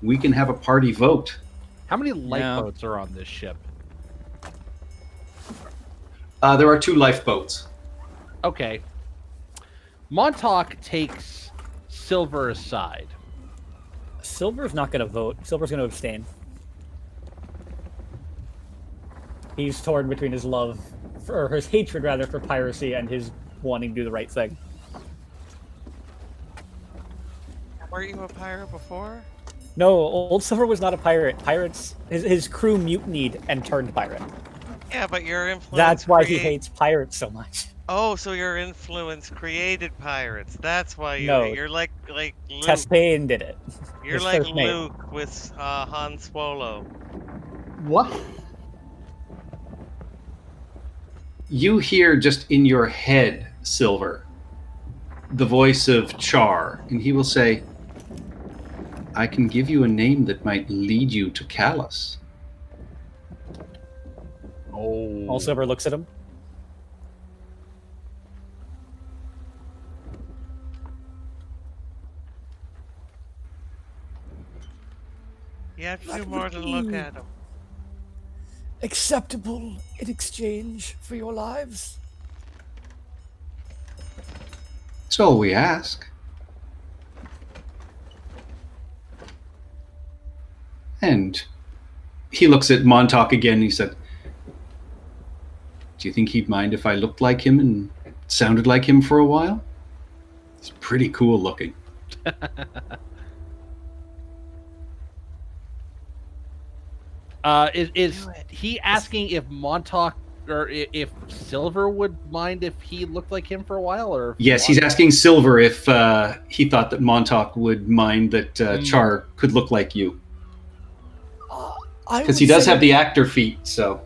we can have a party vote. how many lifeboats are on this ship? There are 2 lifeboats. Okay. Montauk takes Silver aside. Silver's not going to vote. Silver's going to abstain. He's torn between his love, or his hatred rather, for piracy and his wanting to do the right thing. Weren't you a pirate before? No, Old Silver was not a pirate. Pirates, his crew mutinied and turned pirate. Yeah, but your influence. That's why he hates pirates so much. Oh, so your influence created pirates. That's why No. you're like Luke. Tespane did it. You're his like first mate. Luke with Han Solo. What? You hear just in your head, Silver, the voice of Char, and he will say, I can give you a name that might lead you to Callus. Oh. Old Silver looks at him. You have to That do more would than look be- at him. Acceptable in exchange for your lives? That's all we ask. And he looks at Montauk again and he said, "Do you think he'd mind if I looked like him and sounded like him for a while? He's pretty cool looking." Is he asking if Montauk or if Silver would mind if he looked like him for a while? Or Yes, he's asking Silver if he thought that Montauk would mind that Char could look like you. Because he does have the actor feet, so...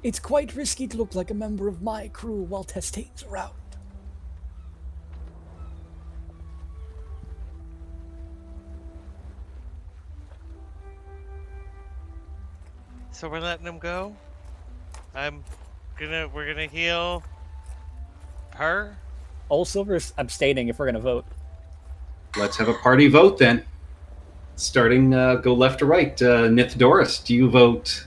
It's quite risky to look like a member of my crew while Testane's around. So we're letting him go? We're gonna heal her? Old Silver's abstaining if we're gonna vote. Let's have a party vote then. Starting, go left to right. Nith Doris, do you vote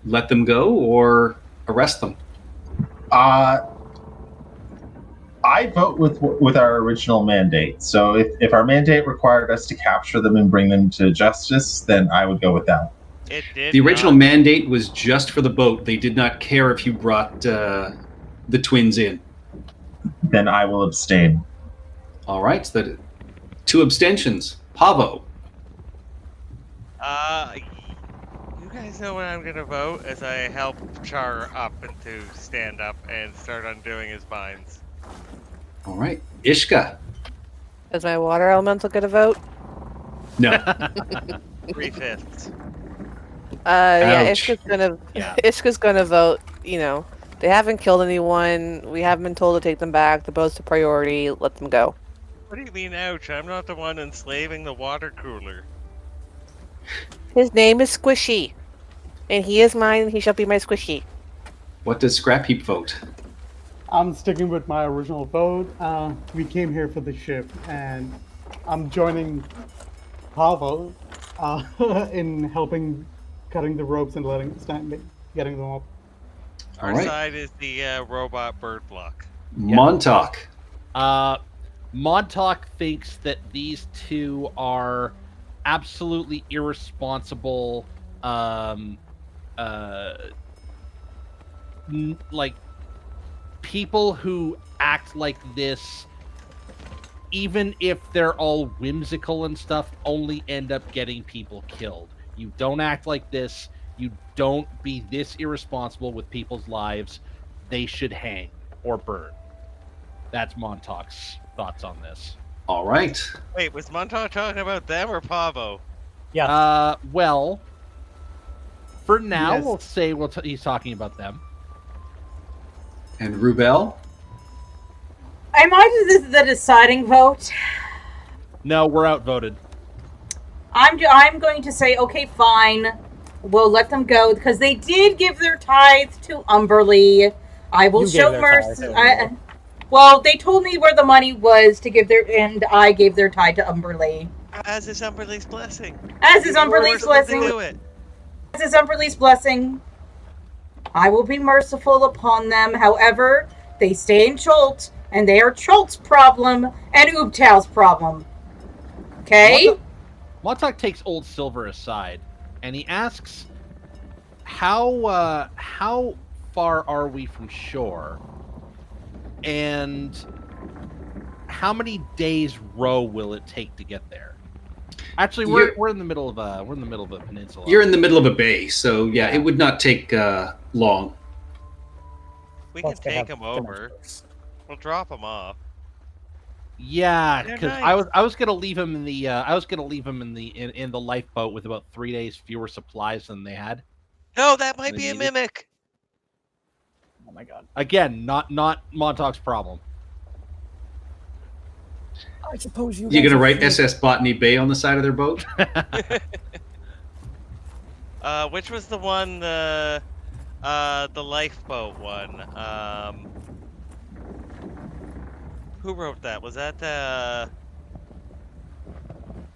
let them go or arrest them? I vote with our original mandate. So if our mandate required us to capture them and bring them to justice, then I would go with that. It did. The original mandate was just for the boat. They did not care if you brought the twins in. Then I will abstain. All right, so that 2 abstentions. Pavo. You guys know when I'm gonna vote as I help Char up and to stand up and start undoing his binds. All right, Ishka. Is my water elemental gonna vote? No. 3/5. Yeah, Ouch. Ishka's gonna vote. You know, they haven't killed anyone. We haven't been told to take them back. The boat's a priority. Let them go. What do you mean, ouch? I'm not the one enslaving the water cooler. His name is Squishy, and he is mine. And he shall be my Squishy. What does Scrap Heap vote? I'm sticking with my original vote. We came here for the ship, and I'm joining Pavo in helping cutting the ropes and getting them up. All Our right. side is the robot bird block. Montauk. Montauk thinks that these two are absolutely irresponsible, like people who act like this, even if they're all whimsical and stuff, only end up getting people killed. You don't act like this. You don't be this irresponsible with people's lives. They should hang or burn. That's Montauk's thoughts on this. All right. Wait, was Montauk talking about them or Pavo? Yeah. Well, for now, Yes. we'll say he's talking about them. And Rubel? Am I the deciding vote? No, we're outvoted. I'm going to say, okay, fine. We'll let them go because they did give their tithe to Umberly. I will You gave show their mercy. tithe to Well, they told me where the money was to give their, and I gave their tithe to Umberly. As is Umberly's blessing. As is You were Umberly's supposed to blessing. do it. As is Umberly's blessing. I will be merciful upon them. However, they stay in Cholt, and they are Cholt's problem and Oobtal's problem. Okay? Montauk takes Old Silver aside, and he asks, "How far are we from shore? And how many days row will it take to get there?" Actually, we're in the middle of a peninsula. You're in the middle of a bay, so yeah, it would not take long. We Plus can they take have them over. dimensions. We'll drop them off. Yeah, They're because nice. I was gonna leave him in the in the lifeboat with about 3 days fewer supplies than they had. No, that might They be a need it. mimic. Oh my god. Again, not Montauk's problem. I suppose you. You're guys going to are write free. SS Botany Bay on the side of their boat? Which was the one, the lifeboat one? Who wrote that? Was that The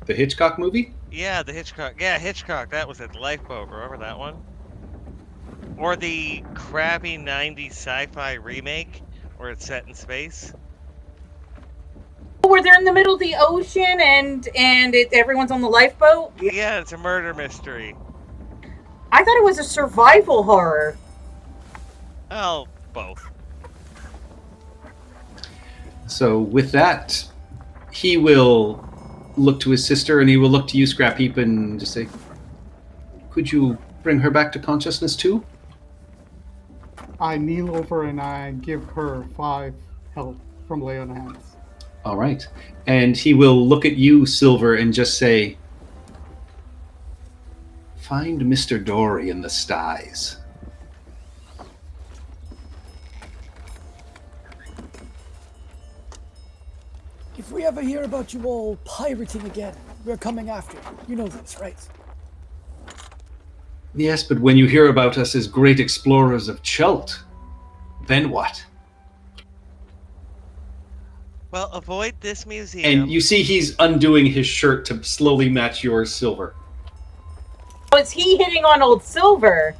Hitchcock movie? yeah, the Hitchcock. Yeah, Hitchcock. That was it. The lifeboat. Remember that one? Or the crappy '90s sci-fi remake where it's set in space. Where they're in the middle of the ocean and everyone's on the lifeboat? Yeah, it's a murder mystery. I thought it was a survival horror. Oh, both. So with that, he will look to his sister and he will look to you, Scrap Heap, and just say, could you bring her back to consciousness too? I kneel over and I give her 5 health from lay on hands. All right. And he will look at you, Silver, and just say, find Mr. Dory in the skies. If we ever hear about you all pirating again, we're coming after you. You know this, right? Yes, but when you hear about us as great explorers of Chult, then what? Well, avoid this museum. And you see he's undoing his shirt to slowly match yours, Silver. Oh, is he hitting on old Silver?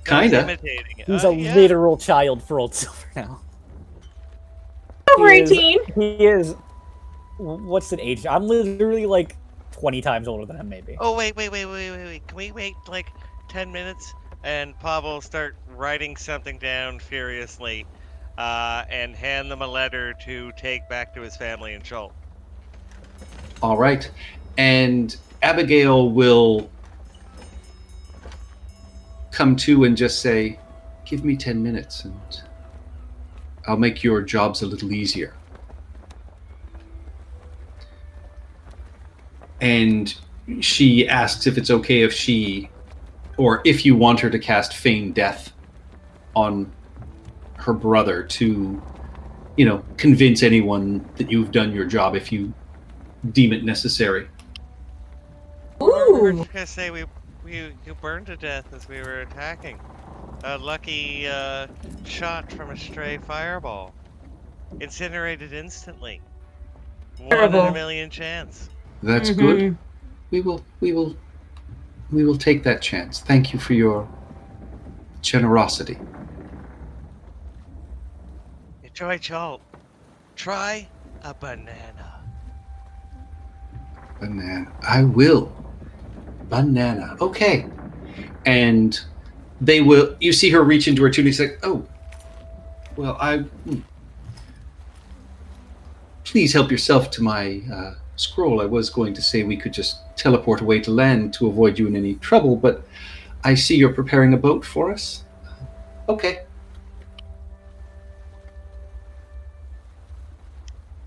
Kinda. Imitating it. He's a Yeah. literal child for Old Silver now. Over He is- 18. He is. What's an age? I'm literally like 20 times older than him, maybe. Oh, wait. Can we wait like 10 minutes? And Pavel will start writing something down furiously and hand them a letter to take back to his family in Chult. All right. And Abigail will come to and just say, give me 10 minutes and I'll make your jobs a little easier. And she asks if it's okay if she, or if you want her to cast Feign Death on her brother to, convince anyone that you've done your job if you deem it necessary. We were Ooh. just gonna say you burned to death as we were attacking. A lucky shot from a stray fireball. Incinerated instantly. 1 in Terrible. a million chance. That's good. We will take that chance. Thank you for your generosity. Enjoy Chult. Try a banana. Banana. I will. Banana. Okay. And they will. You see her reach into her tunic. She's like, oh, well, please help yourself to my scroll. I was going to say we could just teleport away to land to avoid you in any trouble, but I see you're preparing a boat for us. Okay.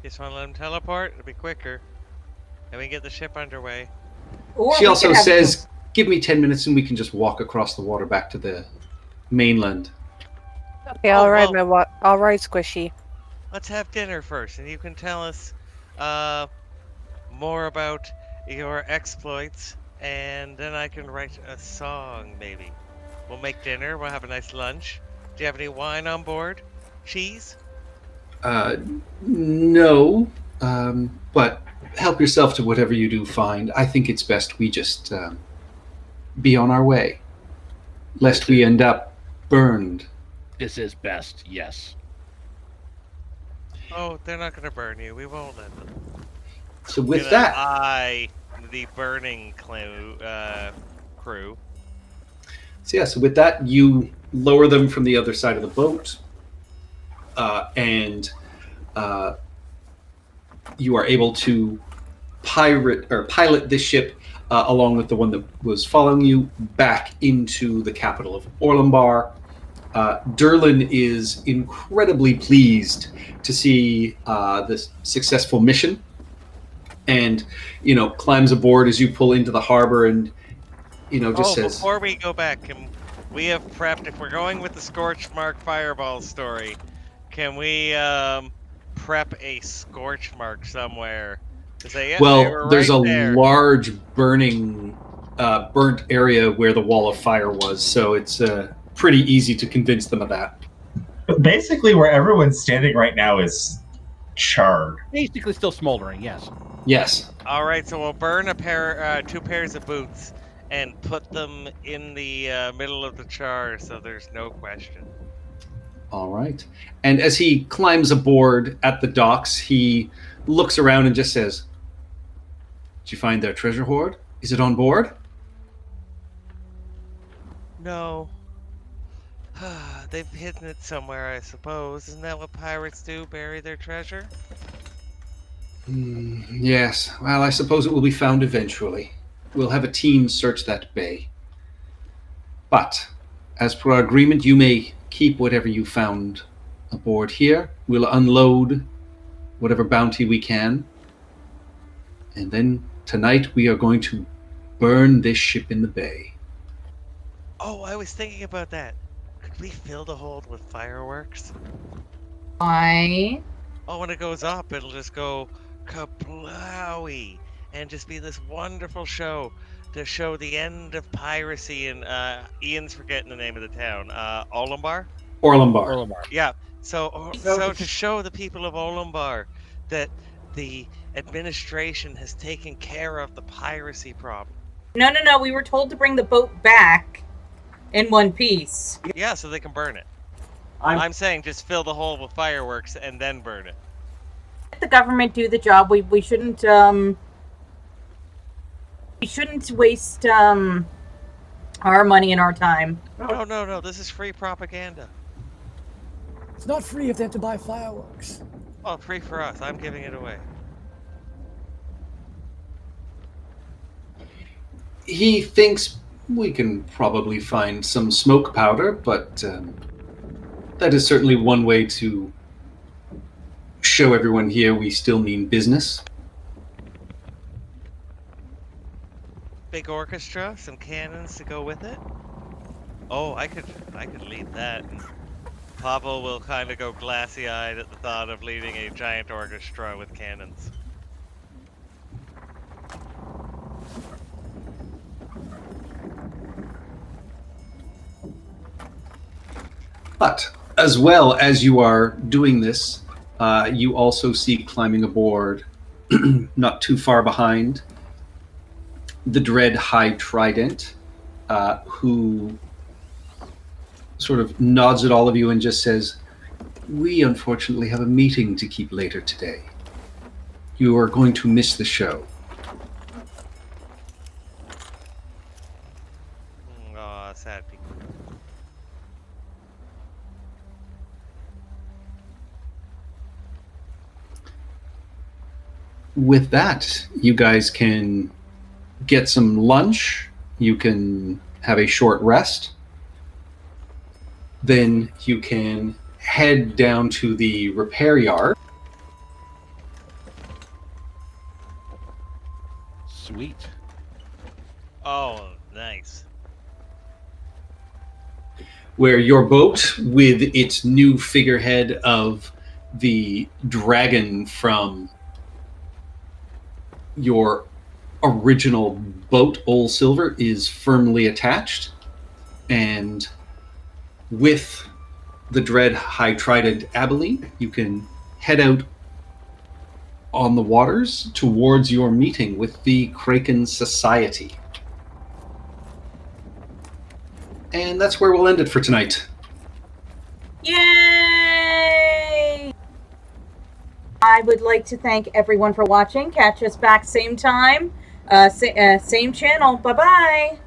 Just want to let him teleport? It'll be quicker. And we get the ship underway. Or She we also could have- says, give me 10 minutes and we can just walk across the water back to the mainland. Okay, Oh, I'll ride well- I'll ride Squishy. Let's have dinner first, and you can tell us more about your exploits, and then I can write a song, maybe. We'll make dinner, we'll have a nice lunch. Do you have any wine on board? Cheese? No, but help yourself to whatever you do find. I think it's best we just be on our way, lest we end up burned. This is best, yes. Oh, they're not gonna burn you. We won't let them. So with Gonna that, eye the burning crew. so with that, you lower them from the other side of the boat, and you are able to pilot this ship along with the one that was following you back into the capital of Orlambar. Durlin is incredibly pleased to see this successful mission, and climbs aboard as you pull into the harbor, and just says, Before we go back, we have prepped. If we're going with the Scorch Mark Fireball story, can we prep a Scorch Mark somewhere to say, yeah, they well, were there's right a there. large burnt area where the wall of fire was, so it's pretty easy to convince them of that. But basically, where everyone's standing right now is charred. Basically still smoldering, yes. Yes. All right, so we'll burn two pairs of boots and put them in the middle of the char, so there's no question. All right. And as he climbs aboard at the docks, he looks around and just says, "Did you find their treasure hoard? Is it on board?" No. They've hidden it somewhere, I suppose. Isn't that what pirates do? Bury their treasure? Yes. Well, I suppose it will be found eventually. We'll have a team search that bay. But, as per our agreement, you may keep whatever you found aboard here. We'll unload whatever bounty we can. And then tonight we are going to burn this ship in the bay. Oh, I was thinking about that. Could we fill the hold with fireworks? Why? Oh, when it goes up, it'll just go kablowy and just be this wonderful show to show the end of piracy in Ian's forgetting the name of the town. Olumbar? Orlumbar. Yeah. So to show the people of Olumbar that the administration has taken care of the piracy problem. No. We were told to bring the boat back in one piece. Yeah, so they can burn it. I'm saying just fill the hole with fireworks and then burn it. Let the government do the job. We shouldn't waste our money and our time. No. This is free propaganda. It's not free if they have to buy fireworks. Well, free for us. I'm giving it away. He thinks we can probably find some smoke powder, but that is certainly one way to show everyone here we still mean business. Big orchestra, some cannons to go with it. Oh, I could lead that. Pavel will kind of go glassy-eyed at the thought of leading a giant orchestra with cannons. But as well as you are doing this, you also see climbing aboard, not too far behind, the Dread High Trident, who sort of nods at all of you and just says, "We unfortunately have a meeting to keep later today. You are going to miss the show." Aw, sad people. With that, you guys can get some lunch. You can have a short rest. Then you can head down to the repair yard. Sweet. Oh, nice. Where your boat, with its new figurehead of the dragon from your original boat, Ol Silver, is firmly attached. And with the Dread High Trident Abilene, you can head out on the waters towards your meeting with the Kraken Society. And that's where we'll end it for tonight. Yay! I would like to thank everyone for watching. Catch us back same time, same channel. Bye-bye.